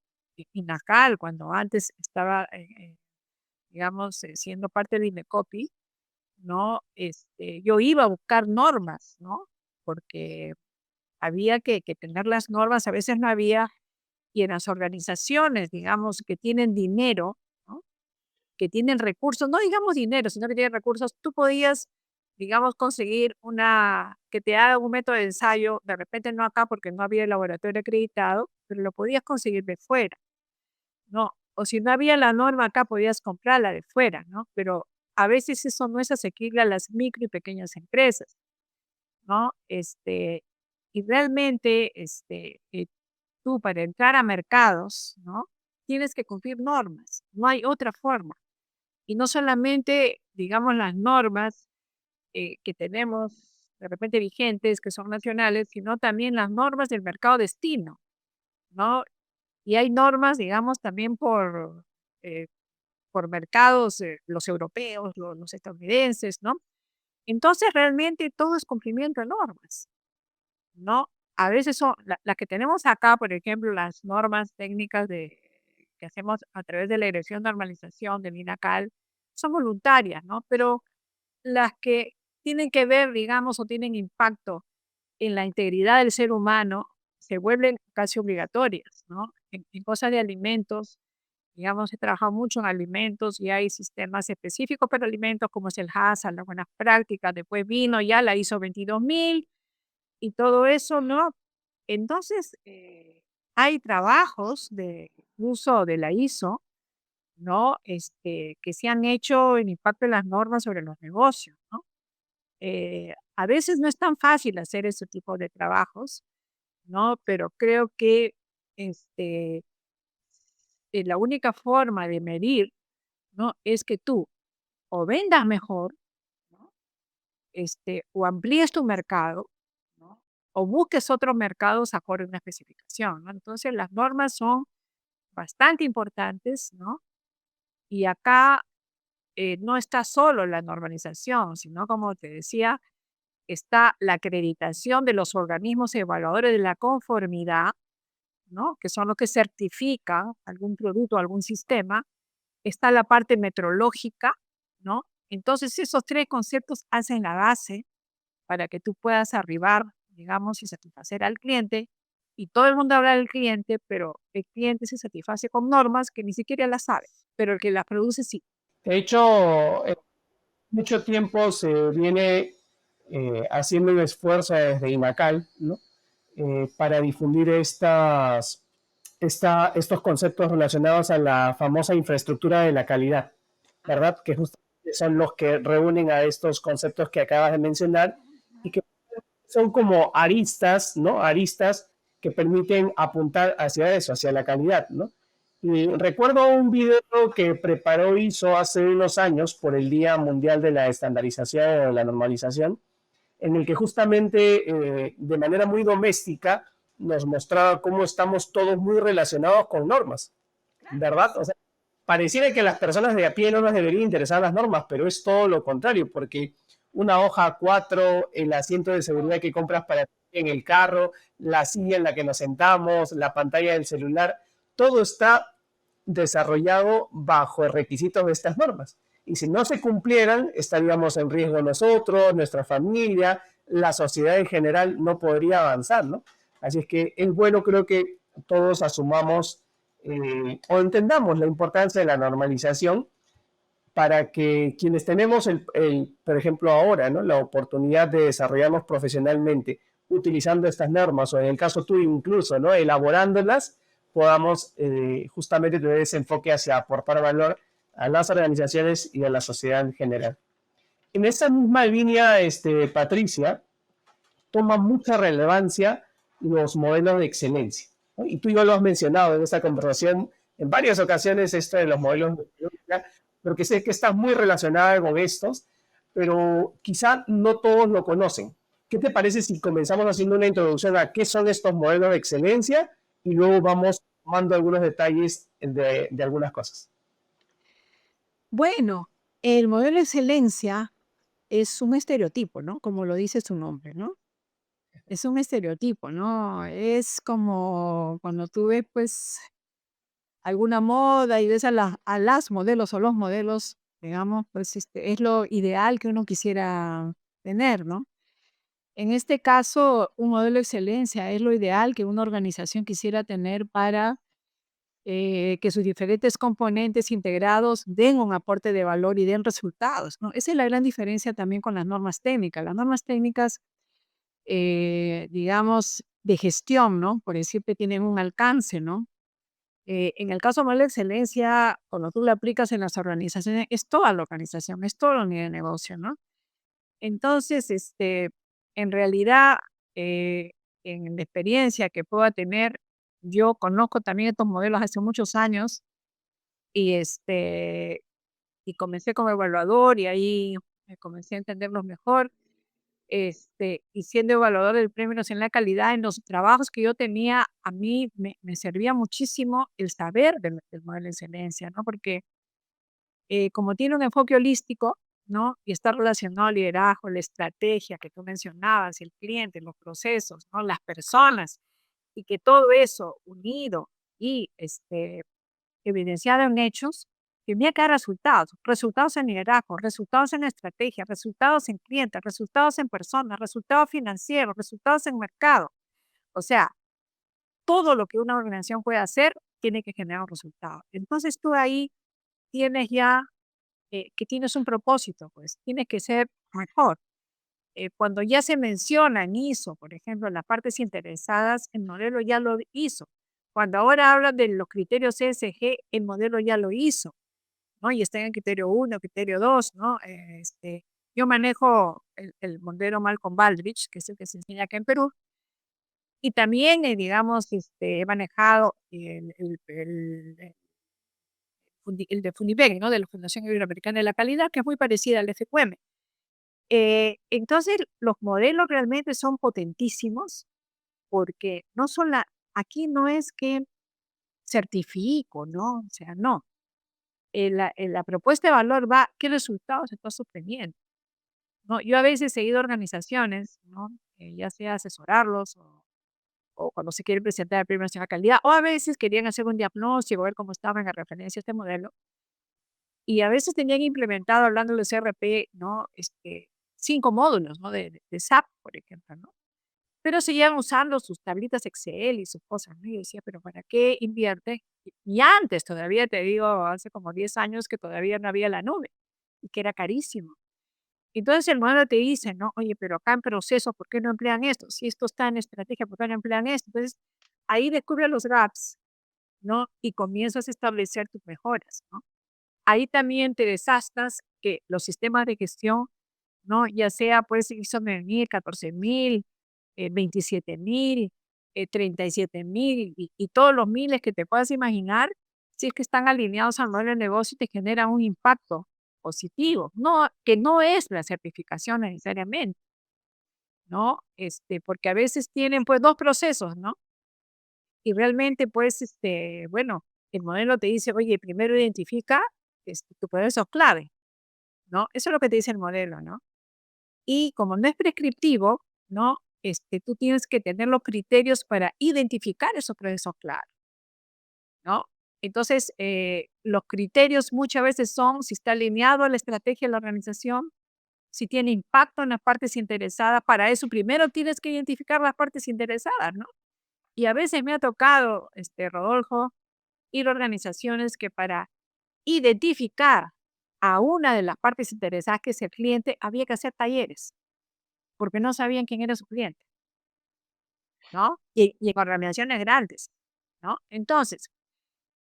INACAL, cuando antes estaba, digamos, siendo parte de INECOPI, ¿no? Yo iba a buscar normas, ¿no? Porque había que tener las normas, a veces no había, y en las organizaciones, digamos, que tienen dinero, ¿no? Que tienen recursos, no digamos dinero, sino que tienen recursos, tú podías, digamos, conseguir que te haga un método de ensayo, de repente no acá porque no había el laboratorio acreditado, pero lo podías conseguir de fuera, ¿no? O si no había la norma acá, podías comprarla de fuera, ¿no? Pero a veces eso no es asequible a las micro y pequeñas empresas, ¿no? Y realmente, tú para entrar a mercados, ¿no? Tienes que cumplir normas, no hay otra forma. Y no solamente, digamos, las normas que tenemos de repente vigentes, que son nacionales, sino también las normas del mercado destino, ¿no? Y hay normas, digamos, también eh, por mercados, los europeos, los estadounidenses, ¿no? Entonces, realmente todo es cumplimiento de normas, ¿no? A veces son las que tenemos acá, por ejemplo, las normas técnicas que hacemos a través de la Dirección de Normalización del INACAL, son voluntarias, ¿no? Pero las que tienen que ver, digamos, o tienen impacto en la integridad del ser humano, se vuelven casi obligatorias, ¿no? En cosas de alimentos, digamos, he trabajado mucho en alimentos y hay sistemas específicos para alimentos como es el HACCP, las buenas prácticas, después vino ya la ISO 22000 y todo eso, ¿no? Entonces, hay trabajos de uso de la ISO, ¿no? Que se han hecho en impacto de las normas sobre los negocios, ¿no? A veces no es tan fácil hacer ese tipo de trabajos, ¿no? Pero creo que este, la única forma de medir, ¿no? Es que tú o vendas mejor, ¿no? O amplíes tu mercado, ¿no? O busques otros mercados acorde a una especificación, ¿no? Entonces, las normas son bastante importantes, ¿no? Y acá no está solo la normalización, sino, como te decía, está la acreditación de los organismos evaluadores de la conformidad, ¿no? Que son los que certifican algún producto, algún sistema. Está la parte metrológica, ¿no? Entonces, esos tres conceptos hacen la base para que tú puedas arribar, digamos, y satisfacer al cliente. Y todo el mundo habla del cliente, pero el cliente se satisface con normas que ni siquiera las sabe, pero el que las produce sí. De hecho, mucho tiempo se viene haciendo un esfuerzo desde INACAL, ¿no? Para difundir estos conceptos relacionados a la famosa infraestructura de la calidad, ¿verdad? Que justamente son los que reúnen a estos conceptos que acabas de mencionar y que son como aristas, ¿no? Aristas que permiten apuntar hacia eso, hacia la calidad, ¿no? Y recuerdo un video que preparó hizo hace unos años por el Día Mundial de la Estandarización o la Normalización, en el que justamente de manera muy doméstica nos mostraba cómo estamos todos muy relacionados con normas, ¿verdad? O sea, pareciera que a las personas de a pie no nos deberían interesar las normas, pero es todo lo contrario, porque una hoja A4, el asiento de seguridad que compras para en el carro, la silla en la que nos sentamos, la pantalla del celular, todo está desarrollado bajo requisitos de estas normas. Y si no se cumplieran, estaríamos en riesgo nosotros, nuestra familia, la sociedad en general no podría avanzar, ¿no? Así es que es bueno, creo que todos asumamos o entendamos la importancia de la normalización para que quienes tenemos, por ejemplo, ahora, ¿no? La oportunidad de desarrollarnos profesionalmente utilizando estas normas, o en el caso tuyo incluso, ¿no? Elaborándolas, podamos justamente tener ese enfoque hacia aportar valor a las organizaciones y a la sociedad en general. En esa misma línea, Patricia, toma mucha relevancia los modelos de excelencia, ¿no? Y tú ya lo has mencionado en esta conversación en varias ocasiones, esto de los modelos de excelencia, porque sé que estás muy relacionada con estos, pero quizá no todos lo conocen. ¿Qué te parece si comenzamos haciendo una introducción a qué son estos modelos de excelencia y luego vamos tomando algunos detalles de algunas cosas? Bueno, el modelo de excelencia es un estereotipo, ¿no? Como lo dice su nombre, ¿no? Es un estereotipo, ¿no? Es como cuando tú ves, pues, alguna moda y ves a las modelos o los modelos, digamos, pues, es lo ideal que uno quisiera tener, ¿no? En este caso, un modelo de excelencia es lo ideal que una organización quisiera tener para que sus diferentes componentes integrados den un aporte de valor y den resultados, ¿no? Esa es la gran diferencia también con las normas técnicas. Las normas técnicas, digamos, de gestión, ¿no? Por decirte, tienen un alcance, ¿no? En el caso de modelo de excelencia, cuando tú lo aplicas en las organizaciones, es toda la organización, es todo el nivel de negocio, ¿no? Entonces, en realidad, eh, en la experiencia que pueda tener, yo conozco también estos modelos hace muchos años y, y comencé como evaluador y ahí me comencé a entenderlos mejor. Y siendo evaluador del Premio Nacional de Calidad en los trabajos que yo tenía, a mí me servía muchísimo el saber del modelo de excelencia, ¿no? Porque como tiene un enfoque holístico, ¿no? Y está relacionado al liderazgo, la estrategia que tú mencionabas, el cliente, los procesos, ¿no? Las personas, y que todo eso unido y evidenciado en hechos, tenía que dar resultados, resultados en liderazgo, resultados en estrategia, resultados en clientes, resultados en personas, resultados financieros, resultados en mercado. O sea, todo lo que una organización puede hacer tiene que generar un resultado. Entonces tú ahí tienes ya que tienes un propósito, pues tienes que ser mejor. Cuando ya se menciona en ISO, por ejemplo, las partes interesadas, el modelo ya lo hizo. Cuando ahora hablan de los criterios ESG, el modelo ya lo hizo, ¿no? Y está en el criterio 1, criterio 2, ¿no? Yo manejo el modelo Malcolm Baldrige, que es el que se enseña acá en Perú, y también, digamos, he manejado el de Funibeg, ¿no? De la Fundación Iberoamericana de la Calidad, que es muy parecida al FQM. Entonces, los modelos realmente son potentísimos porque no son aquí no es que certifico, ¿no? O sea, no. La propuesta de valor va, ¿qué resultados estás obteniendo? ¿No? Yo a veces he ido a organizaciones, ¿no? Ya sea asesorarlos o cuando se quiere presentar el Premio Nacional de Calidad, o a veces querían hacer un diagnóstico, ver cómo estaban en referencia a este modelo, y a veces tenían implementado, hablando de CRP, ¿no? 5 módulos, ¿no? De SAP, por ejemplo, ¿no? Pero seguían usando sus tablitas Excel y sus cosas, ¿no? Y yo decía, pero ¿para qué invierte? Y antes todavía, te digo, hace como 10 años que todavía no había la nube y que era carísimo. Entonces el modelo te dice, ¿no? Oye, pero acá en proceso, ¿por qué no emplean esto? Si esto está en estrategia, ¿por qué no emplean esto? Entonces ahí descubres los gaps, ¿no? Y comienzas a establecer tus mejoras, ¿no? Ahí también te desastas que los sistemas de gestión, ¿no? Ya sea pues ISO 9000, 14000, 27000, 37000 y todos los miles que te puedas imaginar, si es que están alineados al modelo de negocio y te generan un impacto positivo, no, que no es la certificación necesariamente, ¿no? Porque a veces tienen pues 2 procesos, ¿no? Y realmente pues, bueno, el modelo te dice, oye, primero identifica tu proceso clave, ¿no? Eso es lo que te dice el modelo, ¿no? Y como no es prescriptivo, ¿no? Tú tienes que tener los criterios para identificar esos procesos clave, ¿no? Entonces, los criterios muchas veces son si está alineado a la estrategia de la organización, si tiene impacto en las partes interesadas. Para eso primero tienes que identificar las partes interesadas, ¿no? Y a veces me ha tocado, Rodolfo, ir a organizaciones que para identificar a una de las partes interesadas, que es el cliente, había que hacer talleres, porque no sabían quién era su cliente, ¿no? Y en organizaciones grandes, ¿no? Entonces,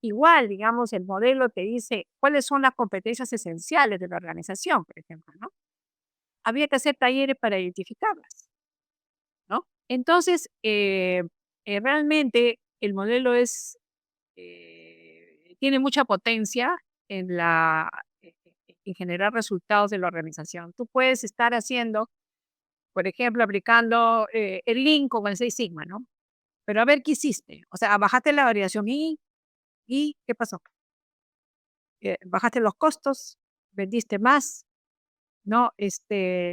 igual, digamos, el modelo te dice cuáles son las competencias esenciales de la organización, por ejemplo, ¿no? Había que hacer talleres para identificarlas, ¿no? Entonces, realmente el modelo tiene mucha potencia en en generar resultados de la organización. Tú puedes estar haciendo, por ejemplo, aplicando el Lean con el Six Sigma, ¿no? Pero a ver qué hiciste. O sea, bajaste la variación y ¿qué pasó? Bajaste los costos, vendiste más, ¿no?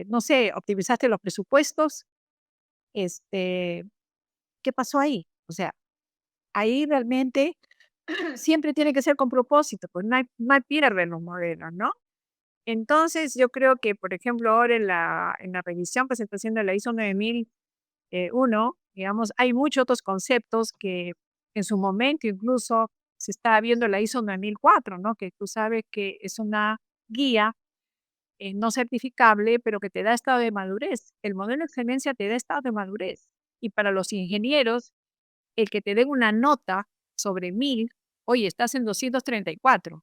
No sé, optimizaste los presupuestos. Este, ¿Qué pasó ahí? O sea, ahí realmente siempre tiene que ser con propósito, pues no hay pierde en los modelos, ¿no? Entonces, yo creo que, por ejemplo, ahora en la revisión que se está haciendo de la ISO 9001, digamos, hay muchos otros conceptos que en su momento incluso se está viendo la ISO 9004, ¿no? Que tú sabes que es una guía no certificable, pero que te da estado de madurez. El modelo de excelencia te da estado de madurez. Y para los ingenieros, el que te den una nota sobre 1000, oye, estás en 234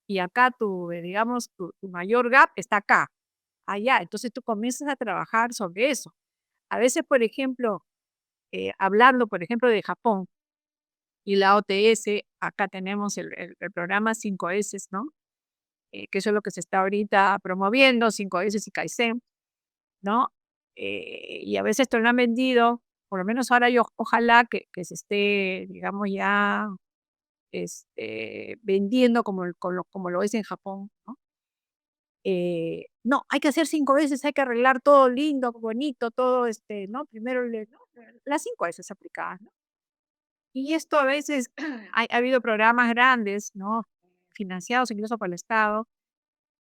y acá digamos, tu mayor gap está acá, allá. Entonces tú comienzas a trabajar sobre eso. A veces, por ejemplo, hablando, por ejemplo, de Japón y la OTS, acá tenemos el programa 5S, ¿no? Que eso es lo que se está ahorita promoviendo, 5S y Kaizen, ¿no? Y a veces te lo han vendido, por lo menos ahora yo ojalá que se esté, digamos, ya vendiendo como lo es en Japón, ¿no? No, hay que hacer 5 veces, hay que arreglar todo lindo, bonito, todo, ¿no? Primero, ¿no? Las 5 veces aplicadas, ¿no? Y esto a veces ha habido programas grandes, ¿no? Financiados incluso por el Estado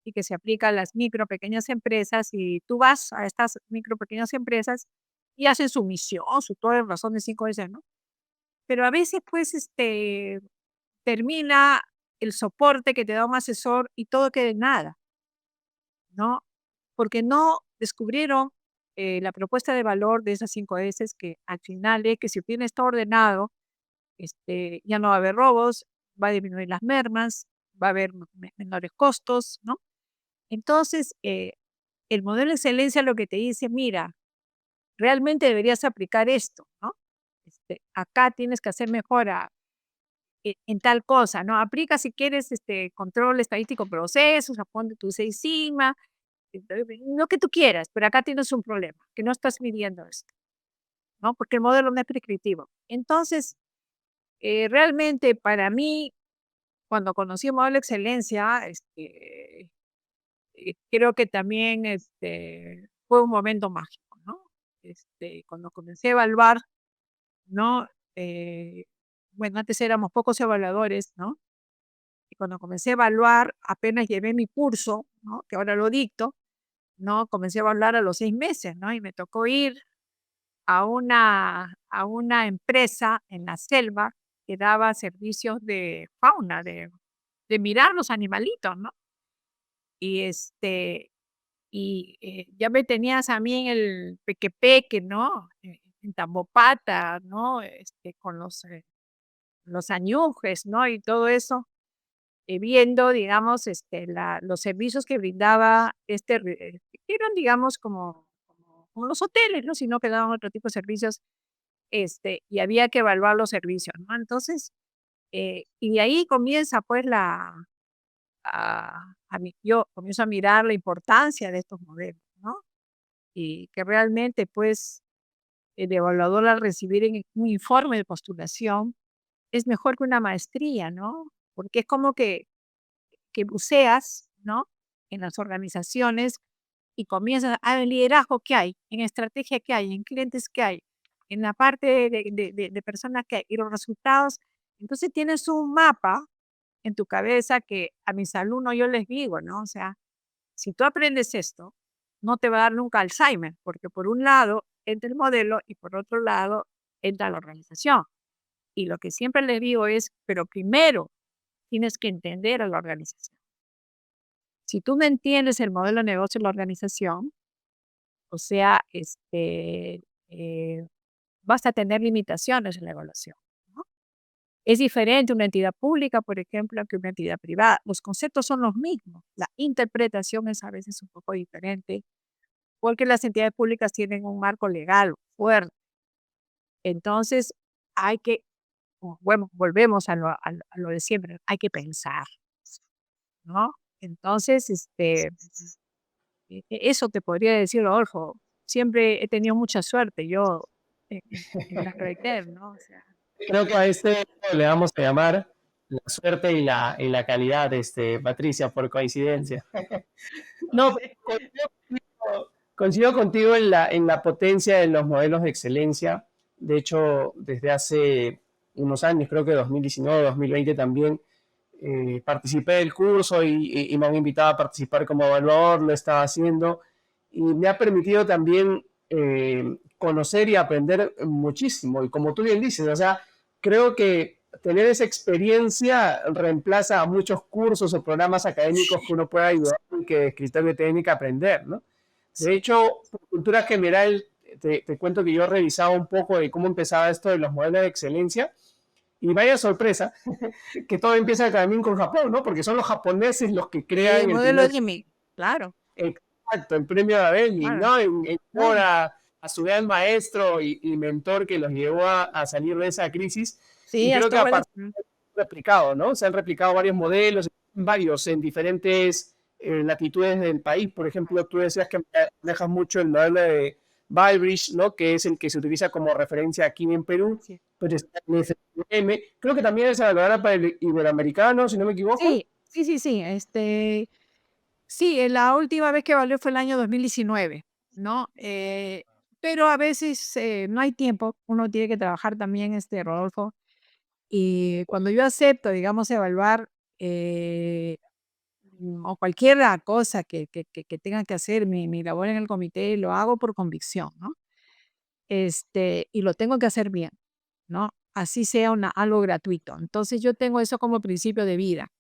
y que se aplica a las micro, pequeñas empresas y tú vas a estas micro, pequeñas empresas y hacen su misión, su todo en razón de 5 veces, ¿no? Pero a veces, pues, termina el soporte que te da un asesor y todo queda en nada, ¿no? Porque no descubrieron la propuesta de valor de esas 5 S que al final es que si bien está ordenado, ya no va a haber robos, va a disminuir las mermas, va a haber menores costos, ¿no? Entonces, el modelo de excelencia lo que te dice, mira, realmente deberías aplicar esto, ¿no? Acá tienes que hacer mejora en tal cosa, ¿no? Aplica si quieres control estadístico de procesos, ponte tu seis sigma, lo que tú quieras, pero acá tienes un problema, que no estás midiendo esto, ¿no? Porque el modelo no es prescriptivo. Entonces, realmente para mí, cuando conocí el modelo de excelencia, creo que también fue un momento mágico, ¿no? Cuando comencé a evaluar, ¿no? Bueno, antes éramos pocos evaluadores, ¿no? Y cuando comencé a evaluar, apenas llevé mi curso, ¿no? Que ahora lo dicto, ¿no? Comencé a evaluar a los 6 meses, ¿no? Y me tocó ir a una empresa en la selva que daba servicios de fauna, de mirar los animalitos, ¿no? Y ya me tenías a mí en el peque, ¿no? En Tambopata, ¿no? Con los añujes, ¿no? Y todo eso, viendo, digamos, los servicios que brindaba que eran, digamos, como los hoteles, ¿no? Sino que daban otro tipo de servicios, y había que evaluar los servicios, ¿no? Entonces, y de ahí comienza, pues, yo comienzo a mirar la importancia de estos modelos, ¿no? Y que realmente, pues, el evaluador al recibir un informe de postulación es mejor que una maestría, ¿no? Porque es como que buceas, ¿no? En las organizaciones y comienzas a ver el liderazgo que hay, en estrategia que hay, en clientes que hay, en la parte de personas que hay y los resultados. Entonces tienes un mapa en tu cabeza que a mis alumnos yo les digo, ¿no? O sea, si tú aprendes esto, no te va a dar nunca Alzheimer, porque por un lado entra el modelo y por otro lado entra la organización. Y lo que siempre les digo es, pero primero tienes que entender a la organización. Si tú no entiendes el modelo de negocio de la organización, o sea, vas a tener limitaciones en la evaluación, ¿no? Es diferente una entidad pública, por ejemplo, que una entidad privada. Los conceptos son los mismos. La interpretación es a veces un poco diferente porque las entidades públicas tienen un marco legal fuerte. Entonces, hay que, bueno, volvemos a lo de siempre, hay que pensar, ¿no? Entonces, eso te podría decir, Rodolfo. Siempre he tenido mucha suerte yo en las Reiter, ¿no? O sea, Creo que a este le vamos a llamar la suerte y la calidad, Patricia, por coincidencia. no No, sé. coincido contigo en la potencia de los modelos de excelencia. De hecho, desde hace unos años, creo que 2019, 2020 también, participé del curso y me han invitado a participar como evaluador, lo estaba haciendo y me ha permitido también conocer y aprender muchísimo. Y como tú bien dices, o sea, creo que tener esa experiencia reemplaza a muchos cursos o programas académicos que uno pueda ayudar y que de escritorio técnico aprender, ¿no? De hecho, por cultura general, te cuento que yo he revisado un poco de cómo empezaba esto de los modelos de excelencia y vaya sorpresa, que todo empieza también con Japón, ¿no? Porque son los japoneses los que Sí, el crean el modelo primer, Gimmick, claro, exacto, el premio de Abel, claro, ¿no? En honor claro. a su gran maestro y mentor que los llevó a salir de esa crisis. Y Sí, creo hasta que a bueno. partir replicado, ¿no? Se han replicado varios modelos, varios en diferentes latitudes del país. Por ejemplo, tú decías que manejas mucho el modelo de Balbridge, ¿no? Que es el que se utiliza como referencia aquí en Perú. Sí, Pero está el FMM. Creo que también es evaluada para el iberoamericano, si no me equivoco. sí, sí, sí, sí, sí, la última vez que valió fue el año 2019, ¿no? Pero a veces no hay tiempo, uno tiene que trabajar también, Rodolfo. Y cuando yo acepto, digamos, evaluar o cualquier cosa que tenga que hacer mi labor en el comité, lo hago por convicción, ¿no? Y lo tengo que hacer bien, ¿no? Así sea algo gratuito. Entonces yo tengo eso como principio de vida.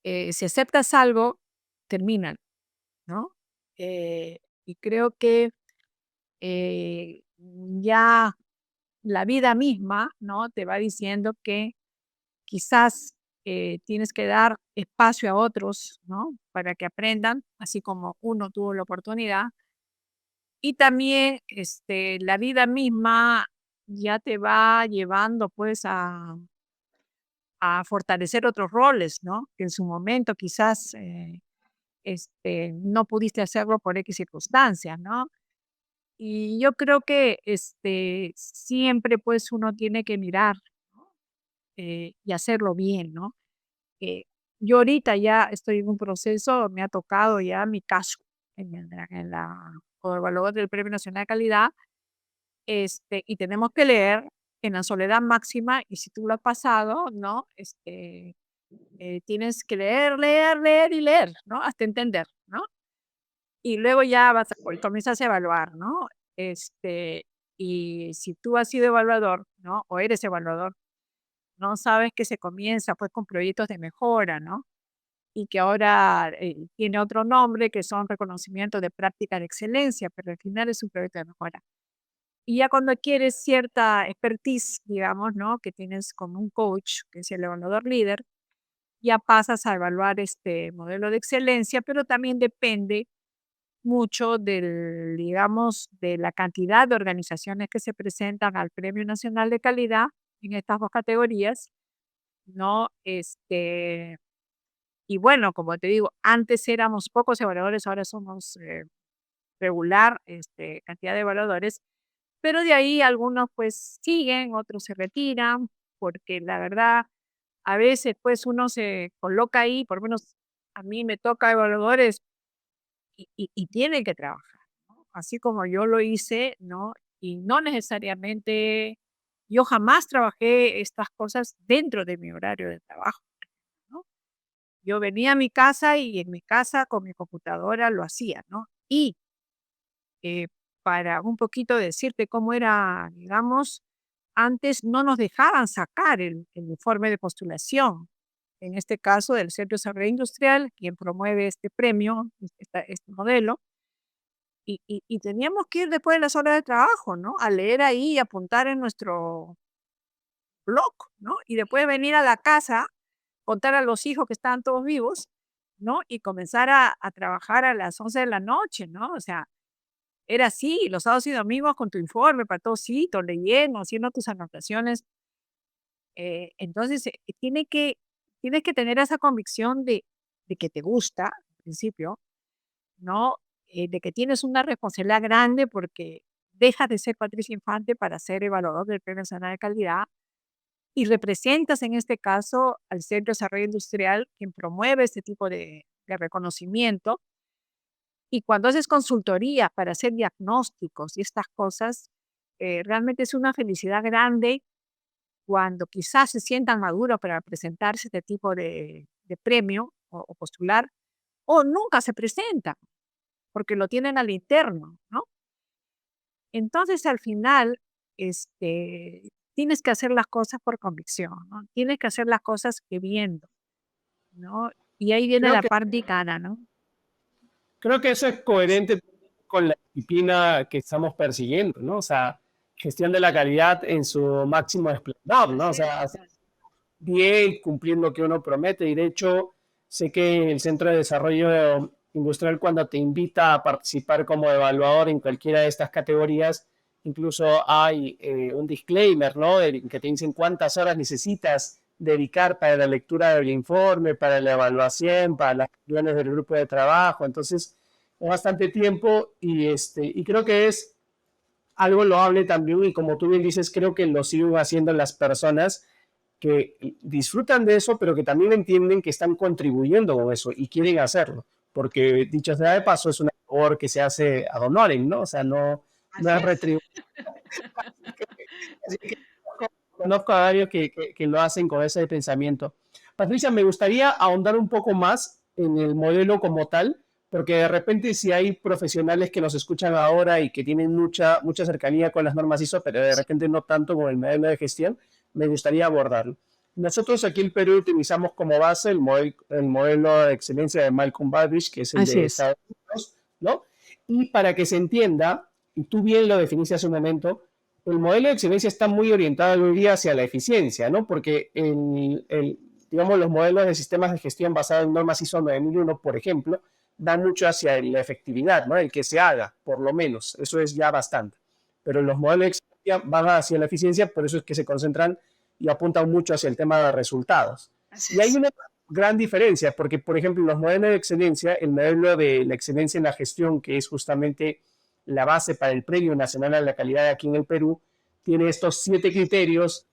Si aceptas algo, termina, ¿no? Y creo que ya la vida misma, ¿no? Te va diciendo que quizás tienes que dar espacio a otros, ¿no? Para que aprendan, así como uno tuvo la oportunidad. Y también la vida misma ya te va llevando pues a fortalecer otros roles, ¿no? Que en su momento quizás no pudiste hacerlo por X circunstancias, ¿no? Y yo creo que siempre pues uno tiene que mirar, ¿no? Y hacerlo bien, ¿no? Eh, yo ahorita ya estoy en un proceso, me ha tocado ya mi caso como evaluador del Premio Nacional de Calidad, y tenemos que leer en la soledad máxima, y si tú lo has pasado, ¿no? Tienes que leer, leer, leer y leer, ¿no? Hasta entender, ¿no? Y luego ya comienzas a evaluar, ¿no? Y si tú has sido evaluador, ¿no? O eres evaluador, no sabes que se comienza pues con proyectos de mejora, ¿no? Y que ahora tiene otro nombre que son reconocimientos de práctica de excelencia, pero al final es un proyecto de mejora. Y ya cuando adquieres cierta expertise, digamos, ¿no? Que tienes como un coach, que es el evaluador líder, ya pasas a evaluar este modelo de excelencia, pero también depende mucho del, digamos, de la cantidad de organizaciones que se presentan al Premio Nacional de Calidad en estas dos categorías, ¿no? Y bueno, como te digo, antes éramos pocos evaluadores, ahora somos regular cantidad de evaluadores, pero de ahí algunos pues siguen, otros se retiran, porque la verdad, a veces pues uno se coloca ahí, por lo menos a mí me toca evaluadores y tienen que trabajar, ¿no? Así como yo lo hice, ¿no? Y no necesariamente, yo jamás trabajé estas cosas dentro de mi horario de trabajo, ¿no? Yo venía a mi casa y en mi casa con mi computadora lo hacía, ¿no? Y eh, para un poquito decirte cómo era, digamos, antes no nos dejaban sacar el informe de postulación, en este caso del Centro de Desarrollo Industrial, quien promueve este premio, este modelo, y teníamos que ir después de las horas de trabajo, ¿no? A leer ahí y apuntar en nuestro blog, ¿no? Y después venir a la casa, contar a los hijos que estaban todos vivos, ¿no? Y comenzar a trabajar a las 11 de la noche, ¿no? O sea, era así, los sábados y domingos con tu informe para todos sitios, leyendo, haciendo tus anotaciones. Entonces, tienes que tener esa convicción de que te gusta, al principio, ¿no? De que tienes una responsabilidad grande porque dejas de ser Patricia Infante para ser evaluador del Premio Nacional de Calidad y representas en este caso al Centro de Desarrollo Industrial, quien promueve este tipo de reconocimiento. Y cuando haces consultoría para hacer diagnósticos y estas cosas, realmente es una felicidad grande cuando quizás se sientan maduros para presentarse este tipo de premio o postular, o nunca se presentan porque lo tienen al interno, ¿no? Entonces, al final, tienes que hacer las cosas por convicción, ¿no? Tienes que hacer las cosas queriendo, ¿no? Y ahí viene Creo la que, parte gana, ¿no? creo que eso es coherente con la disciplina que estamos persiguiendo, ¿no? O sea, gestión de la calidad en su máximo esplendor, ¿no? O sea, bien, cumpliendo lo que uno promete. Y de hecho, sé que el Centro de Desarrollo Industrial, cuando te invita a participar como evaluador en cualquiera de estas categorías, incluso hay un disclaimer, ¿no? Que te dicen cuántas horas necesitas dedicar para la lectura del informe, para la evaluación, para las reuniones del grupo de trabajo. Entonces, es bastante tiempo y creo que es algo loable también y como tú bien dices, creo que lo siguen haciendo las personas que disfrutan de eso, pero que también entienden que están contribuyendo con eso y quieren hacerlo, porque dicho sea de paso, es una labor que se hace ad honorem, ¿no? O sea, no Así es es. retribución. Así que conozco a varios que lo hacen con ese pensamiento. Patricia, me gustaría ahondar un poco más en el modelo como tal, porque de repente si hay profesionales que nos escuchan ahora y que tienen mucha cercanía con las normas ISO, pero de repente no tanto con el modelo de gestión, me gustaría abordarlo. Nosotros aquí en Perú utilizamos como base el modelo de excelencia de Malcolm Baldrige, que es el Así de es. Estados Unidos, ¿no? Y para que se entienda, y tú bien lo definiste hace un momento, el modelo de excelencia está muy orientado hoy día hacia la eficiencia, ¿no? Porque digamos, los modelos de sistemas de gestión basados en normas ISO 9001, por ejemplo, dan mucho hacia la efectividad, ¿no? El que se haga, por lo menos. Eso es ya bastante. Pero los modelos de excelencia van hacia la eficiencia, por eso es que se concentran y apuntan mucho hacia el tema de resultados. Así Y hay es. una gran diferencia, porque, por ejemplo, los modelos de excelencia, el modelo de la excelencia en la gestión, que es justamente la base para el Premio Nacional a la Calidad aquí en el Perú, tiene estos 7 criterios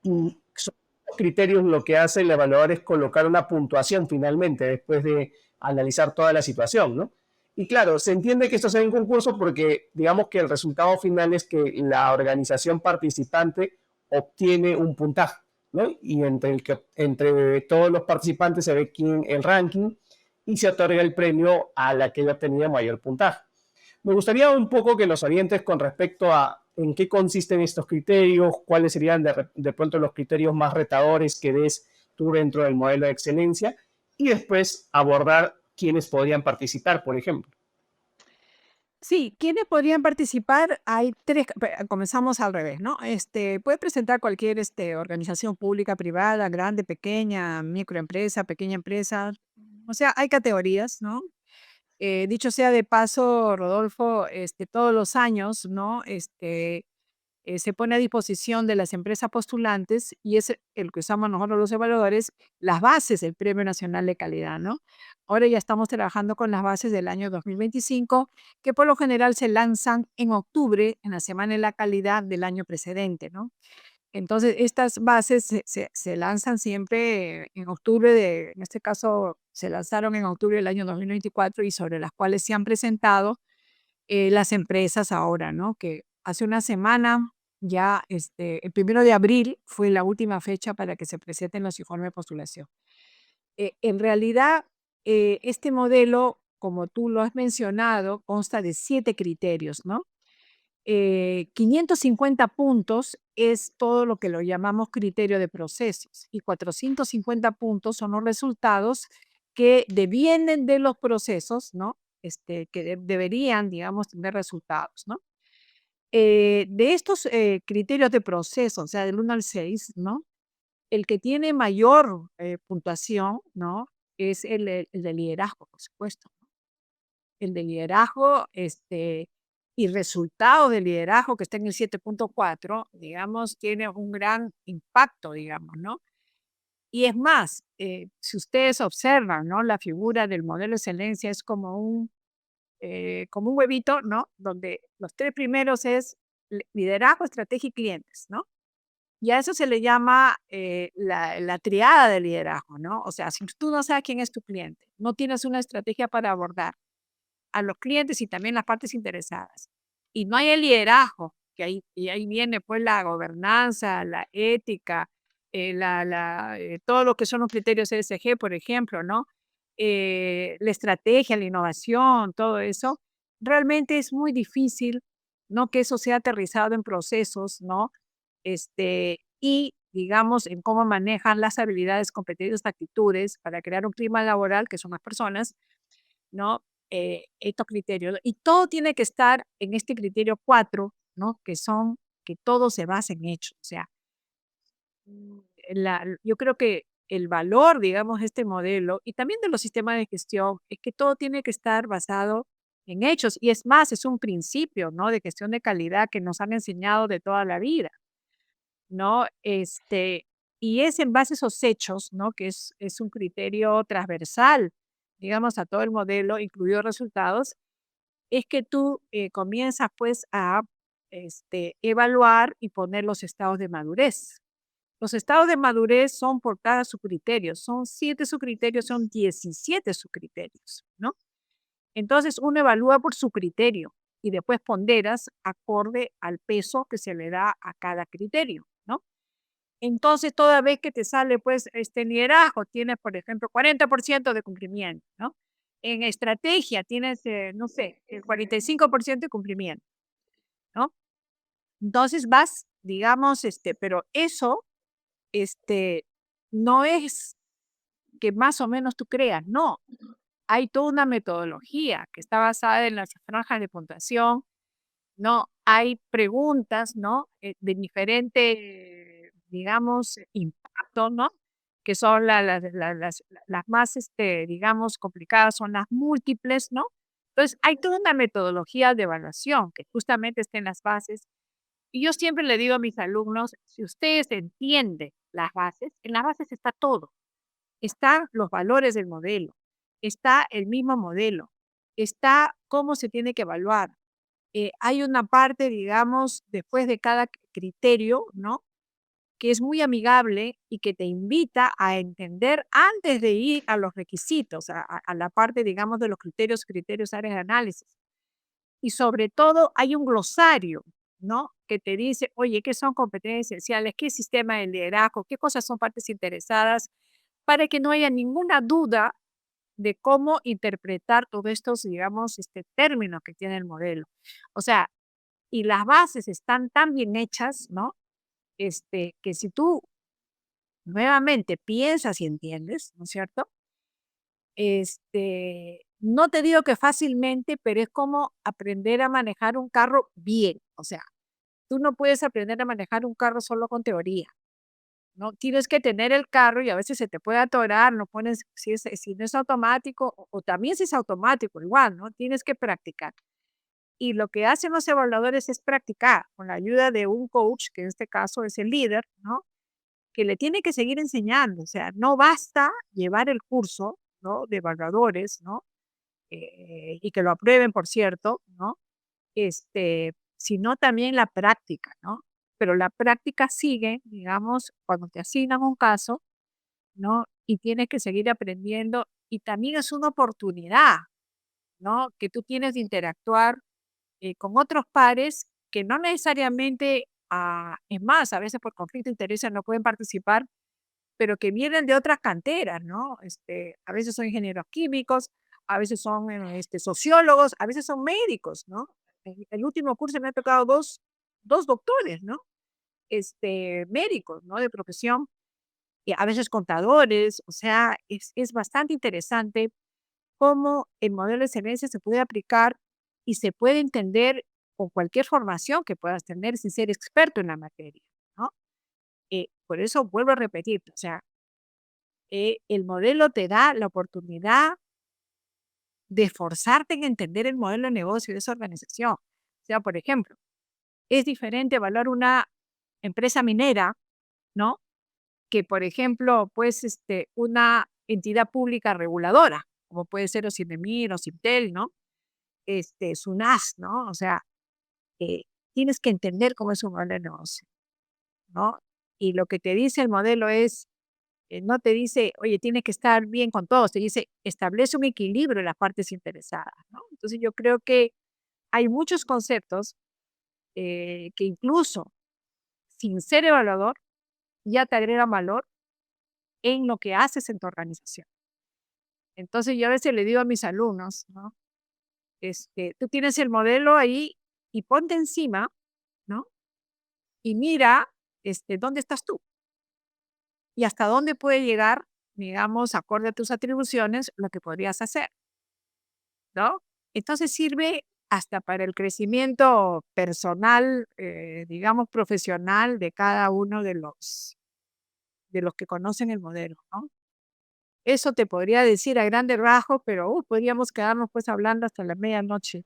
y son criterios lo que hace el evaluador es colocar una puntuación finalmente después de analizar toda la situación, ¿no? Y claro, se entiende que esto sea un concurso porque digamos que el resultado final es que la organización participante obtiene un puntaje, ¿no? Y entre todos los participantes se ve quién el ranking y se otorga el premio a la que haya tenido mayor puntaje. Me gustaría un poco que nos orientes con respecto a en qué consisten estos criterios, cuáles serían de pronto los criterios más retadores que ves tú dentro del modelo de excelencia y después abordar quiénes podrían participar, por ejemplo. Sí, ¿quiénes podrían participar? Hay tres, comenzamos al revés, ¿no? Puede presentar cualquier organización pública, privada, grande, pequeña, microempresa, pequeña empresa. O sea, hay categorías, ¿no? Dicho sea de paso, Rodolfo, todos los años, ¿no? Se pone a disposición de las empresas postulantes y es el que usamos nosotros los evaluadores, las bases del Premio Nacional de Calidad, ¿no? Ahora ya estamos trabajando con las bases del año 2025, que por lo general se lanzan en octubre, en la Semana de la Calidad del año precedente, ¿no? Entonces, estas bases se lanzan siempre en octubre en este caso, se lanzaron en octubre del año 2024 y sobre las cuales se han presentado las empresas ahora, ¿no? Que hace una semana ya, el 1 de abril fue la última fecha para que se presenten los informes de postulación. En realidad, este modelo, como tú lo has mencionado, consta de 7 criterios, ¿no? 550 puntos es todo lo que lo llamamos criterio de procesos y 450 puntos son los resultados que devienen de los procesos, ¿no? Que deberían, digamos, tener resultados, ¿no? De estos criterios de proceso, o sea, del 1 al 6, ¿no? El que tiene mayor puntuación, ¿no? Es el de liderazgo, por supuesto. El de liderazgo, y resultado de liderazgo que está en el 7.4, digamos, tiene un gran impacto, digamos, ¿no? Y es más, si ustedes observan, ¿no? La figura del modelo de excelencia es como un huevito, ¿no? Donde los 3 primeros es liderazgo, estrategia y clientes, ¿no? Y a eso se le llama la triada de liderazgo, ¿no? O sea, si tú no sabes quién es tu cliente, no tienes una estrategia para abordar a los clientes y también las partes interesadas. Y no hay el liderazgo, y ahí viene pues la gobernanza, la ética, todo lo que son los criterios ESG, por ejemplo, ¿no? La estrategia, la innovación, todo eso. Realmente es muy difícil, ¿no? Que eso sea aterrizado en procesos, ¿no? Y digamos, en cómo manejan las habilidades, competencias, actitudes para crear un clima laboral, que son las personas, ¿no? Estos criterios. Y todo tiene que estar en este criterio 4, ¿no? Que todo se basa en hechos. O sea, yo creo que el valor, digamos, de este modelo y también de los sistemas de gestión es que todo tiene que estar basado en hechos. Y es más, es un principio, ¿no? De gestión de calidad que nos han enseñado de toda la vida, ¿no? Y es en base a esos hechos, ¿no? Que es un criterio transversal, digamos, a todo el modelo, incluidos resultados, es que tú comienzas pues a evaluar y poner los estados de madurez. Los estados de madurez son por cada subcriterio, son 7 subcriterios, son 17 subcriterios, ¿no? Entonces uno evalúa por su criterio y después ponderas acorde al peso que se le da a cada criterio, ¿no? Entonces, toda vez que te sale, pues, este liderazgo, tienes, por ejemplo, 40% de cumplimiento, ¿no? En estrategia tienes, no sé, el 45% de cumplimiento, ¿no? Entonces vas, digamos, pero eso, este, no es que más o menos tú creas, no. Hay toda una metodología que está basada en las franjas de puntuación, ¿no? Hay preguntas, ¿no? De diferente, digamos, impacto, ¿no? Que son las más, digamos, complicadas, son las múltiples, ¿no? Entonces, hay toda una metodología de evaluación que justamente está en las bases Y yo siempre le digo a mis alumnos, si ustedes entienden las bases, en las bases está todo. Están los valores del modelo, está el mismo modelo, está cómo se tiene que evaluar. Hay una parte, digamos, después de cada criterio, ¿no? Que es muy amigable y que te invita a entender antes de ir a los requisitos, a la parte, digamos, de los criterios, áreas de análisis. Y sobre todo hay un glosario, ¿no? Que te dice, oye, ¿qué son competencias esenciales? ¿Qué sistema de liderazgo? ¿Qué cosas son partes interesadas? Para que no haya ninguna duda de cómo interpretar todos estos, digamos, términos que tiene el modelo. O sea, y las bases están tan bien hechas, ¿no? Que si tú nuevamente piensas y entiendes, ¿no es cierto? No te digo que fácilmente, pero es como aprender a manejar un carro bien. O sea, tú no puedes aprender a manejar un carro solo con teoría, ¿no? Tienes que tener el carro y a veces se te puede atorar, no pones, si no es automático, o también si es automático, igual, ¿no? Tienes que practicar. Y lo que hacen los evaluadores es practicar con la ayuda de un coach, que en este caso es el líder, ¿no? Que le tiene que seguir enseñando. O sea, no basta llevar el curso, ¿no? De evaluadores, ¿no? Y que lo aprueben, por cierto, ¿no? Sino también la práctica, ¿no? Pero la práctica sigue, digamos, cuando te asignan un caso, ¿no? Y tienes que seguir aprendiendo y también es una oportunidad, ¿no? Que tú tienes de interactuar con otros pares que no necesariamente, es más, a veces por conflicto de intereses no pueden participar, pero que vienen de otras canteras, ¿no? A veces son ingenieros químicos, a veces son sociólogos, a veces son médicos, ¿no? En el último curso me ha tocado dos doctores, ¿no? Médicos, ¿no? De profesión, y a veces contadores, o sea, es bastante interesante cómo el modelo de excelencia se puede aplicar y se puede entender con cualquier formación que puedas tener sin ser experto en la materia, ¿no? Por eso vuelvo a repetir, o sea, el modelo te da la oportunidad de esforzarte en entender el modelo de negocio de esa organización. O sea, por ejemplo, es diferente evaluar una empresa minera, ¿no? Que, por ejemplo, pues, una entidad pública reguladora, como puede ser OCIMEMIR, OCIPTEL, ¿no? SUNAS, ¿no? O sea, eh, tienes que entender cómo es un modelo de negocio, ¿no? Y lo que te dice el modelo es, no te dice, oye, tienes que estar bien con todos, te dice, establece un equilibrio en las partes interesadas, ¿no? Entonces yo creo que hay muchos conceptos que incluso sin ser evaluador ya te agregan valor en lo que haces en tu organización. Entonces yo a veces le digo a mis alumnos, ¿no? Tú tienes el modelo ahí y ponte encima, ¿no? Y mira, dónde estás tú y hasta dónde puede llegar, digamos, acorde a tus atribuciones, lo que podrías hacer, ¿no? Entonces sirve hasta para el crecimiento personal, digamos, profesional de cada uno de los que conocen el modelo, ¿no? Eso te podría decir a grandes rasgos, pero podríamos quedarnos pues hablando hasta la medianoche.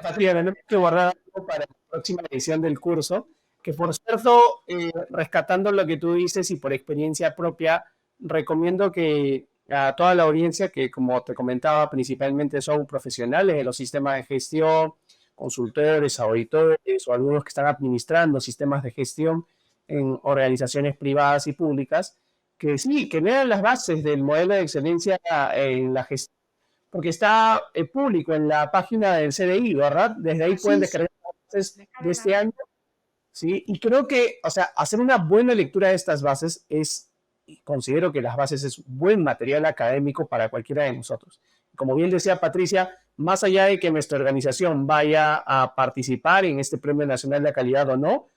Patricia, tenemos que guardar algo para la próxima edición del curso, que por cierto, rescatando lo que tú dices y por experiencia propia, recomiendo que a toda la audiencia, que como te comentaba, principalmente son profesionales de los sistemas de gestión, consultores, auditores o algunos que están administrando sistemas de gestión en organizaciones privadas y públicas, que sí, que lean las bases del modelo de excelencia en la gestión porque está público en la página del CDI, ¿verdad? Desde ahí pueden Así es, descargar las bases de este año, ¿sí? Y creo que, o sea, hacer una buena lectura de estas bases considero que las bases es buen material académico para cualquiera de nosotros. Como bien decía Patricia, más allá de que nuestra organización vaya a participar en este Premio Nacional de Calidad o no,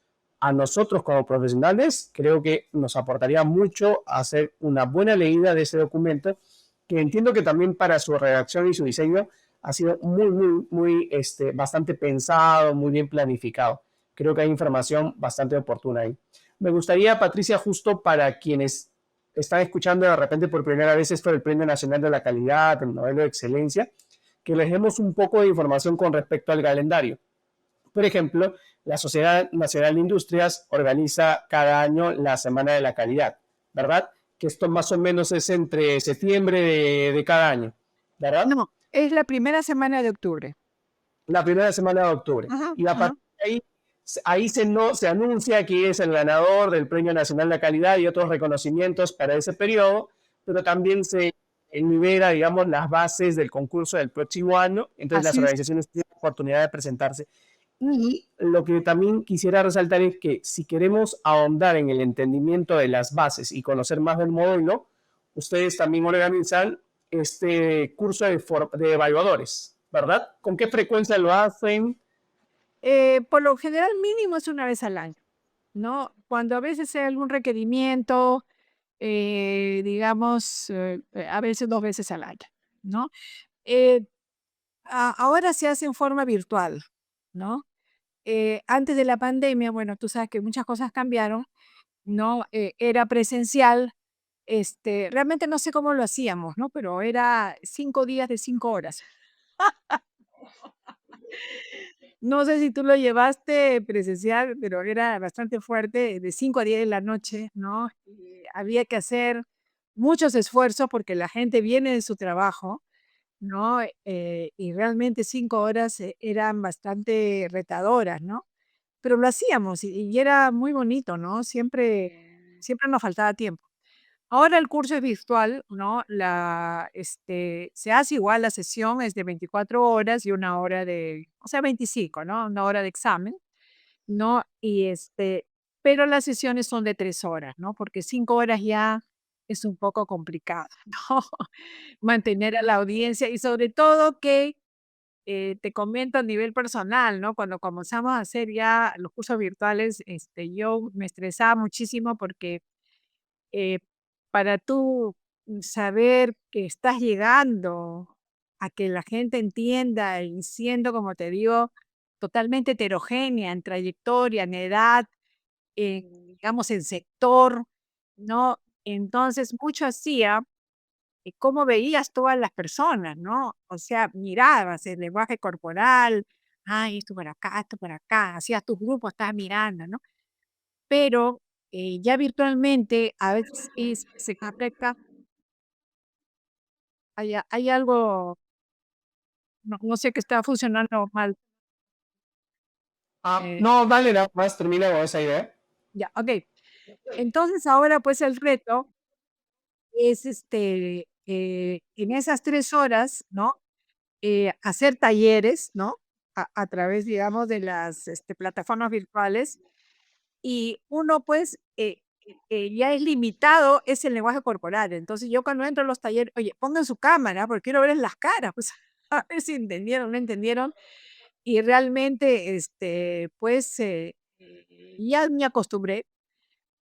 a nosotros como profesionales creo que nos aportaría mucho hacer una buena leída de ese documento que entiendo que también para su redacción y su diseño ha sido muy, bastante pensado, muy bien planificado. Creo que hay información bastante oportuna ahí. Me gustaría, Patricia, justo para quienes están escuchando de repente por primera vez esto del Premio Nacional de la Calidad, el modelo de excelencia, que les demos un poco de información con respecto al calendario. Por ejemplo, la Sociedad Nacional de Industrias organiza cada año la Semana de la Calidad, ¿verdad? Que esto más o menos es entre septiembre de cada año, ¿verdad? No, es la primera semana de octubre. La primera semana de octubre. Ajá, Y a ajá. partir de ahí, se anuncia que es el ganador del Premio Nacional de Calidad y otros reconocimientos para ese periodo, pero también se libera, digamos, las bases del concurso del próximo año, entonces las Así es. organizaciones tienen la oportunidad de presentarse. Y lo que también quisiera resaltar es que si queremos ahondar en el entendimiento de las bases y conocer más del modelo, ustedes también organizan este curso de evaluadores, ¿verdad? ¿Con qué frecuencia lo hacen? Por lo general mínimo es una vez al año, ¿no? Cuando a veces hay algún requerimiento, digamos, a veces 2 veces al año, ¿no? Eh, ahora se hace en forma virtual, ¿no? Antes de la pandemia, bueno, tú sabes que muchas cosas cambiaron, ¿no? Era presencial, realmente no sé cómo lo hacíamos, ¿no? Pero era 5 días de 5 horas. No sé si tú lo llevaste presencial, pero era bastante fuerte, de 5 a 10 de la noche, ¿no? Y había que hacer muchos esfuerzos porque la gente viene de su trabajo, ¿no? Y realmente 5 horas eran bastante retadoras, ¿no? Pero lo hacíamos y era muy bonito, ¿no? Siempre nos faltaba tiempo. Ahora el curso es virtual, ¿no? Se hace igual, la sesión es de 24 horas y una hora o sea, 25, ¿no? Una hora de examen, ¿no? Pero las sesiones son de 3 horas, ¿no? Porque 5 horas ya es un poco complicado, ¿no? Mantener a la audiencia y sobre todo que, te comento a nivel personal, ¿no? Cuando comenzamos a hacer ya los cursos virtuales, yo me estresaba muchísimo porque eh, para tú saber que estás llegando a que la gente entienda y siendo, como te digo, totalmente heterogénea en trayectoria, en edad, digamos, en sector, ¿no? Entonces, mucho hacía cómo veías todas las personas, ¿no? O sea, mirabas el lenguaje corporal, ay, esto por acá, hacías tus grupos, estabas mirando, ¿no? Pero, ya virtualmente a veces se complica, hay algo, no sé, que está funcionando mal. Eh, No, dale, nada más termina con esa idea. ya, okey. Entonces, ahora, pues, el reto es, en esas 3 horas, ¿no? Hacer talleres, ¿no? A través, digamos, de las, plataformas virtuales. Y uno, pues, ya es limitado es el lenguaje corporal. Entonces, yo cuando entro a los talleres, oye, pongan su cámara porque quiero verles las caras, pues, a ver si entendieron, no entendieron. Y realmente, pues, ya me acostumbré,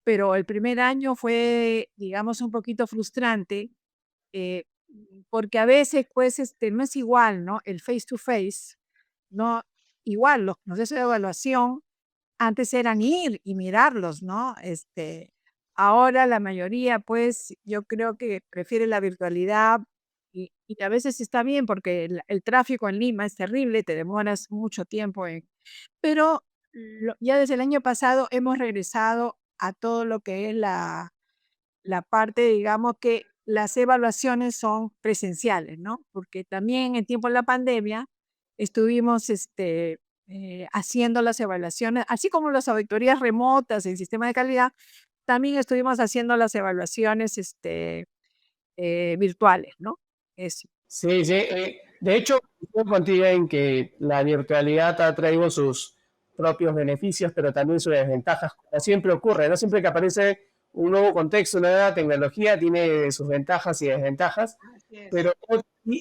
pero el primer año fue, digamos, un poquito frustrante, eh, porque a veces, pues, no es igual, ¿no? El face to face, no igual, los procesos de evaluación antes eran ir y mirarlos, ¿no? Ahora la mayoría, pues, yo creo que prefiere la virtualidad y a veces está bien porque el tráfico en Lima es terrible, te demoras mucho tiempo pero ya desde el año pasado hemos regresado a todo lo que es la parte, digamos, que las evaluaciones son presenciales, ¿no? Porque también en el tiempo de la pandemia estuvimos, haciendo las evaluaciones, así como las auditorías remotas en sistema de calidad, también estuvimos haciendo las evaluaciones, virtuales, ¿no? Eso. Sí, sí. De hecho, estoy contigo en que la virtualidad ha traído sus propios beneficios, pero también sus desventajas, como siempre ocurre, ¿no? Siempre que aparece un nuevo contexto, una nueva tecnología, tiene sus ventajas y desventajas, Así es. pero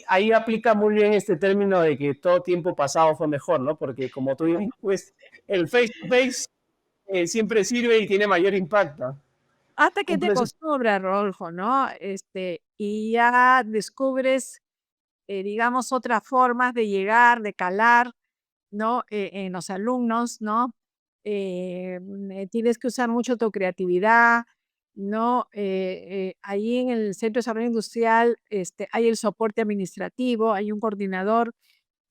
ahí aplica muy bien este término de que todo tiempo pasado fue mejor, ¿no? Porque como tú dices, pues el face to face siempre sirve y tiene mayor impacto. Hasta que te Cumple su... acostumbras, Rodolfo, ¿no? Y ya descubres, digamos, otras formas de llegar, de calar, ¿no? En los alumnos, ¿no? Tienes que usar mucho tu creatividad, ¿no? Ahí en el Centro de Desarrollo Industrial, hay el soporte administrativo, hay un coordinador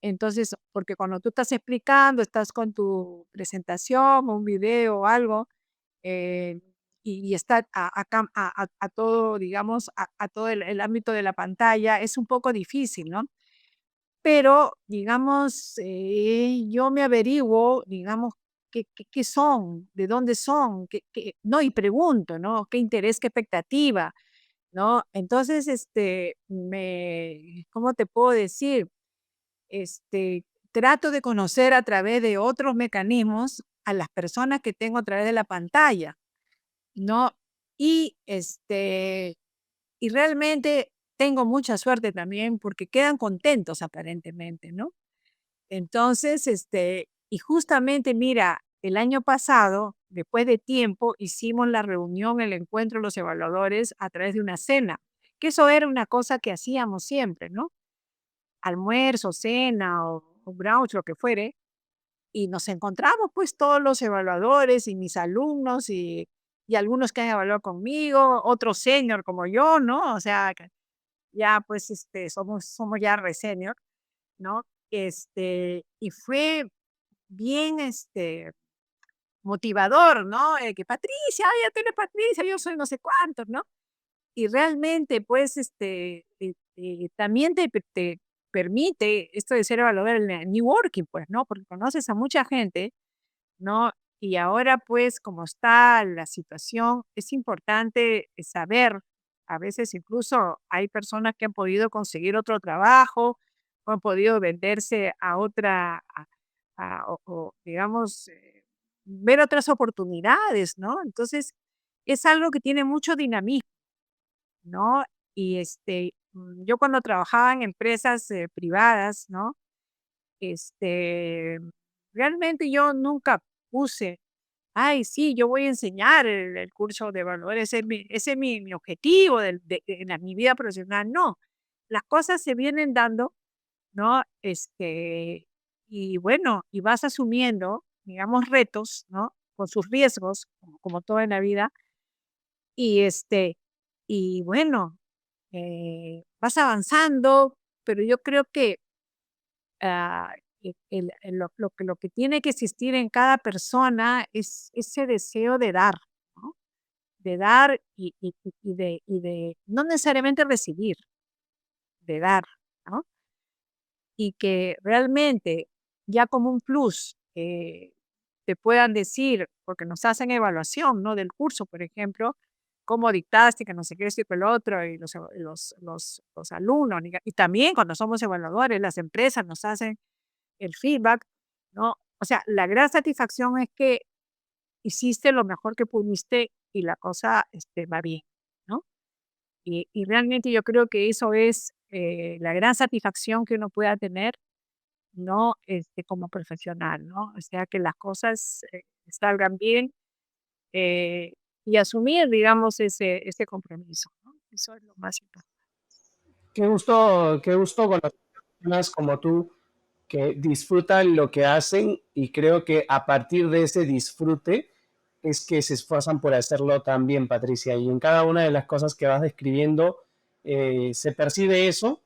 Entonces, porque cuando tú estás explicando, estás con tu presentación, un video o algo, eh, y está a todo, digamos, a todo el ámbito de la pantalla, es un poco difícil, ¿no? Pero, digamos, yo me averiguo, digamos, qué son, de dónde son, no, y pregunto, ¿no? ¿Qué interés, qué expectativa? ¿No? Entonces, ¿cómo te puedo decir? Trato de conocer a través de otros mecanismos a las personas que tengo a través de la pantalla, ¿no? Y, y realmente tengo mucha suerte también porque quedan contentos aparentemente, ¿no? Entonces, y justamente, mira, el año pasado, después de tiempo, hicimos la reunión, el encuentro de los evaluadores a través de una cena, que eso era una cosa que hacíamos siempre, ¿no? Almuerzo, cena o brunch, lo que fuere, y nos encontramos pues todos los evaluadores y mis alumnos y algunos que han evaluado conmigo, otros senior como yo, ¿no? O sea, que ya pues somos ya re senior, ¿no? Y fue bien motivador, ¿no? Que Patricia, ay, ya tú eres Patricia, yo soy no sé cuántos, ¿no? Y realmente, pues, también te permite esto de ser evaluador en el networking, pues, ¿no? Porque conoces a mucha gente, ¿no? Y ahora, pues, como está la situación, es importante saber, a veces incluso hay personas que han podido conseguir otro trabajo, o han podido venderse a otra, o digamos, ver otras oportunidades, ¿no? Entonces, es algo que tiene mucho dinamismo, ¿no? Y yo cuando trabajaba en empresas privadas, ¿no? Este, realmente yo nunca puse, ay, sí, yo voy a enseñar el curso de valores, ese es mi objetivo mi vida profesional. No, las cosas se vienen dando, ¿no? Y bueno, y vas asumiendo, digamos, retos, ¿no? Con sus riesgos, como todo en la vida, y y bueno, vas avanzando, pero yo creo que lo que tiene que existir en cada persona es ese deseo de dar, ¿no? De dar y de no necesariamente recibir, de dar, ¿no? Y que realmente ya como un plus te puedan decir, porque nos hacen evaluación, ¿no? Del curso, por ejemplo, cómo dictaste, que no sé qué, esto y que el otro, y los alumnos, y también cuando somos evaluadores, las empresas nos hacen el feedback, ¿no? O sea, la gran satisfacción es que hiciste lo mejor que pudiste y la cosa va bien, ¿no? Y realmente yo creo que eso es la gran satisfacción que uno pueda tener, ¿no? Como profesional, ¿no? O sea, que las cosas salgan bien eh, y asumir, digamos, ese compromiso, ¿no? Eso es lo más importante. Qué gusto conocer personas como tú que disfrutan lo que hacen y creo que a partir de ese disfrute es que se esfuerzan por hacerlo también, Patricia. Y en cada una de las cosas que vas describiendo se percibe eso.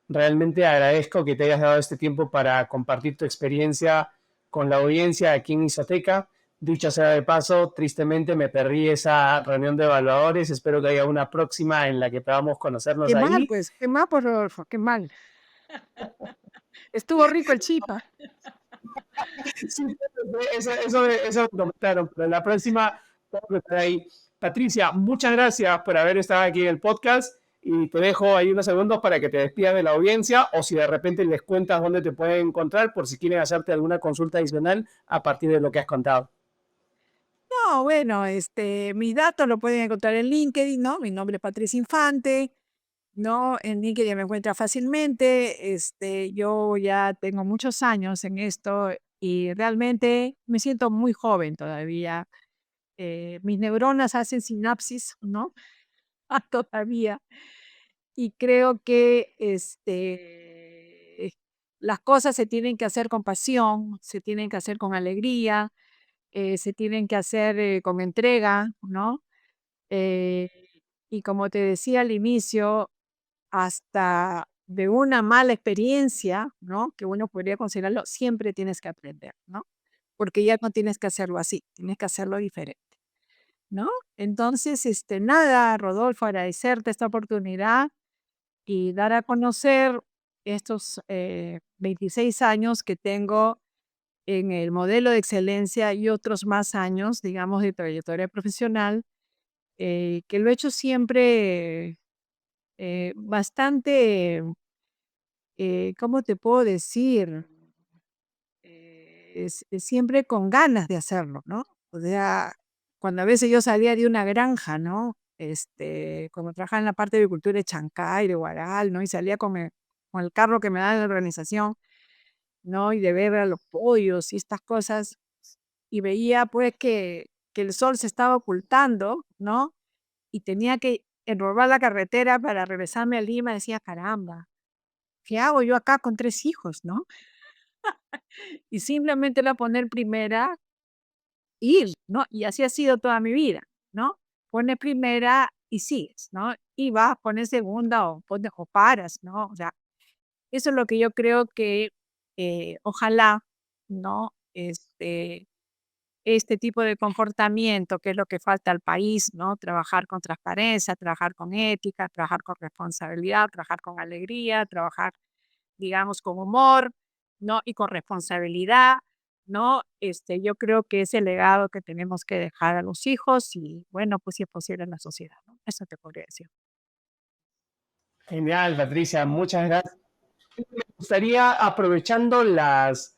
Realmente agradezco que te hayas dado este tiempo para compartir tu experiencia con la audiencia aquí en Isoteca. Dicho sea de paso, tristemente me perdí esa reunión de evaluadores. Espero que haya una próxima en la que podamos conocernos Qué mal, ahí. pues, qué mal, por Rodolfo, qué mal. Estuvo rico el chipa. Sí, eso me comentaron, pero la próxima tengo que estar ahí. Patricia, muchas gracias por haber estado aquí en el podcast y te dejo ahí unos segundos para que te despidas de la audiencia o si de repente les cuentas dónde te pueden encontrar por si quieren hacerte alguna consulta adicional a partir de lo que has contado. No, bueno, mis datos lo pueden encontrar en LinkedIn, ¿no? Mi nombre es Patricia Infante, ¿no? En LinkedIn me encuentra fácilmente. Yo ya tengo muchos años en esto y realmente me siento muy joven todavía. Mis neuronas hacen sinapsis, ¿no? Todavía. Y creo que las cosas se tienen que hacer con pasión, se tienen que hacer con alegría, se tienen que hacer con entrega, ¿no? Eh, y como te decía al inicio, hasta de una mala experiencia, ¿no? Que uno podría considerarlo, siempre tienes que aprender, ¿no? Porque ya no tienes que hacerlo así, tienes que hacerlo diferente, ¿no? Entonces, nada, Rodolfo, agradecerte esta oportunidad y dar a conocer estos 26 años que tengo en el modelo de excelencia y otros más años, digamos, de trayectoria profesional, que lo he hecho siempre bastante, ¿cómo te puedo decir? Siempre con ganas de hacerlo, ¿no? O sea, cuando a veces yo salía de una granja, ¿no? Como trabajaba en la parte de agricultura de Chancay, de Huaral, ¿no? Y salía con el carro que me da la organización, ¿no? Y de ver a los pollos y estas cosas, y veía pues que el sol se estaba ocultando, ¿no? Y tenía que enrolvar la carretera para regresarme a Lima, decía, caramba, ¿qué hago yo acá con 3 hijos, no? Y simplemente era poner primera, ir, ¿no? Y así ha sido toda mi vida, ¿no? Pones primera y sigues, ¿no? Y vas, pones segunda o paras, ¿no? O sea, eso es lo que yo creo que ojalá, ¿no? Este tipo de comportamiento, que es lo que falta al país, ¿no? Trabajar con transparencia, trabajar con ética, trabajar con responsabilidad, trabajar con alegría, trabajar, digamos, con humor, ¿no? Y con responsabilidad, ¿no? Yo creo que es el legado que tenemos que dejar a los hijos y, bueno, pues si es posible en la sociedad, ¿no? Eso te podría decir. Genial, Patricia, muchas gracias. Me gustaría, aprovechando las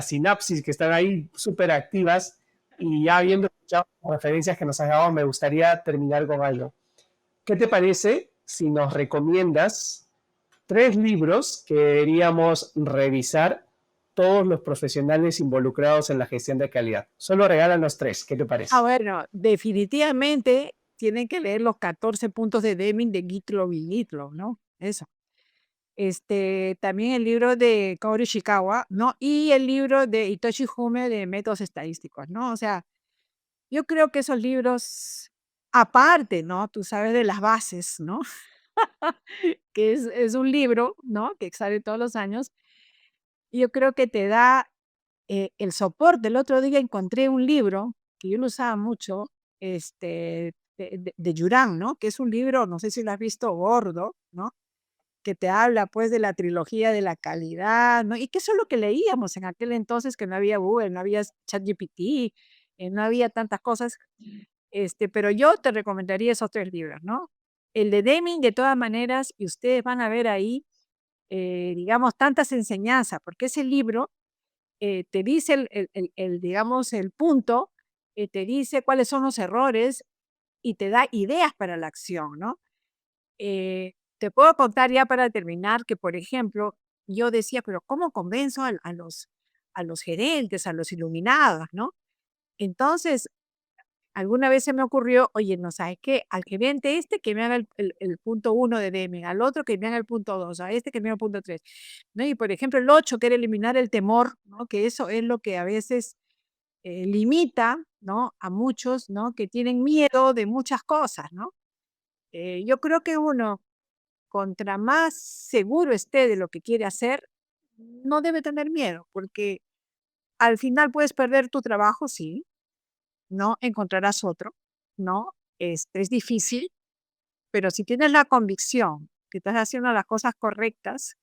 sinapsis que están ahí súper activas y ya habiendo escuchado las referencias que nos has dado, me gustaría terminar con algo. ¿Qué te parece si nos recomiendas 3 libros que deberíamos revisar todos los profesionales involucrados en la gestión de calidad? Solo regálanos 3, ¿qué te parece? Bueno, definitivamente tienen que leer los 14 puntos de Deming de Gitlow y Gitlow, ¿no? Eso. También el libro de Kaori Ishikawa, ¿no? Y el libro de Hitoshi Hume de métodos estadísticos, ¿no? O sea, yo creo que esos libros, aparte, ¿no? Tú sabes de las bases, ¿no? Que es un libro, ¿no? Que sale todos los años. Y yo creo que te da el soporte. El otro día encontré un libro que yo lo usaba mucho, de Yurán, ¿no? Que es un libro, no sé si lo has visto, gordo, ¿no? Que te habla pues de la trilogía de la calidad, ¿no? Y que eso es lo que leíamos en aquel entonces, que no había Google, no había ChatGPT, no había tantas cosas. Pero yo te recomendaría esos 3 libros, ¿no? El de Deming, de todas maneras, y ustedes van a ver ahí, digamos, tantas enseñanzas, porque ese libro te dice digamos, el punto, te dice cuáles son los errores y te da ideas para la acción, ¿no? Te puedo contar ya para terminar que, por ejemplo, yo decía, pero ¿cómo convenzo a los gerentes, a los iluminados, ¿no? Entonces, alguna vez se me ocurrió, oye, no sabes qué, al gerente que me haga el punto 1 de Deming, al otro que me haga el punto 2, a que me haga el punto 3, ¿no? Y por ejemplo, el 8 que era eliminar el temor, ¿no? Que eso es lo que a veces limita, ¿no? A muchos, ¿no? Que tienen miedo de muchas cosas, ¿no? Yo creo que uno, contra más seguro esté de lo que quiere hacer, no debe tener miedo, porque al final puedes perder tu trabajo, sí, ¿no? Encontrarás otro, ¿no? Es difícil, pero si tienes la convicción que estás haciendo las cosas correctas,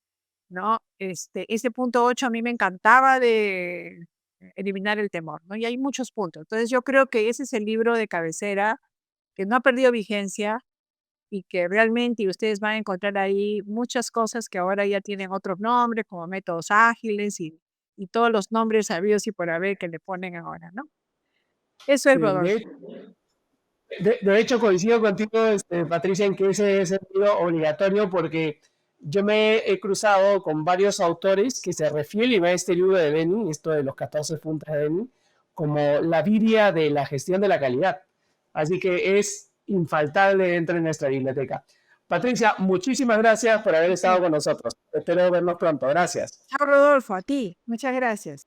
¿no? Ese punto 8 a mí me encantaba de eliminar el temor, ¿no? Y hay muchos puntos. Entonces yo creo que ese es el libro de cabecera que no ha perdido vigencia y que realmente y ustedes van a encontrar ahí muchas cosas que ahora ya tienen otros nombres, como métodos ágiles y todos los nombres habidos y por haber que le ponen ahora, ¿no? Eso es, Sí, Rodolfo. de hecho, coincido contigo, Patricia, en que ese es el libro obligatorio porque yo me he cruzado con varios autores que se refieren a este libro de Deming, esto de los 14 puntos de Deming, como la Biblia de la gestión de la calidad. Así que es infaltable dentro de nuestra biblioteca. Patricia, muchísimas gracias por haber estado con nosotros. Espero vernos pronto. Gracias. Chao, Rodolfo, a ti. Muchas gracias.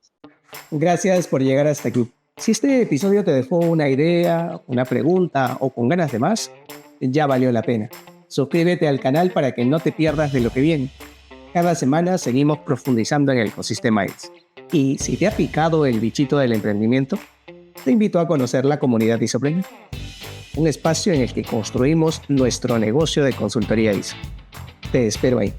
Gracias por llegar hasta aquí. Si este episodio te dejó una idea, una pregunta o con ganas de más, ya valió la pena. Suscríbete al canal para que no te pierdas de lo que viene. Cada semana seguimos profundizando en el ecosistema IS. Y si te ha picado el bichito del emprendimiento, te invito a conocer la comunidad ISOpreneur, un espacio en el que construimos nuestro negocio de consultoría ISO. Te espero ahí.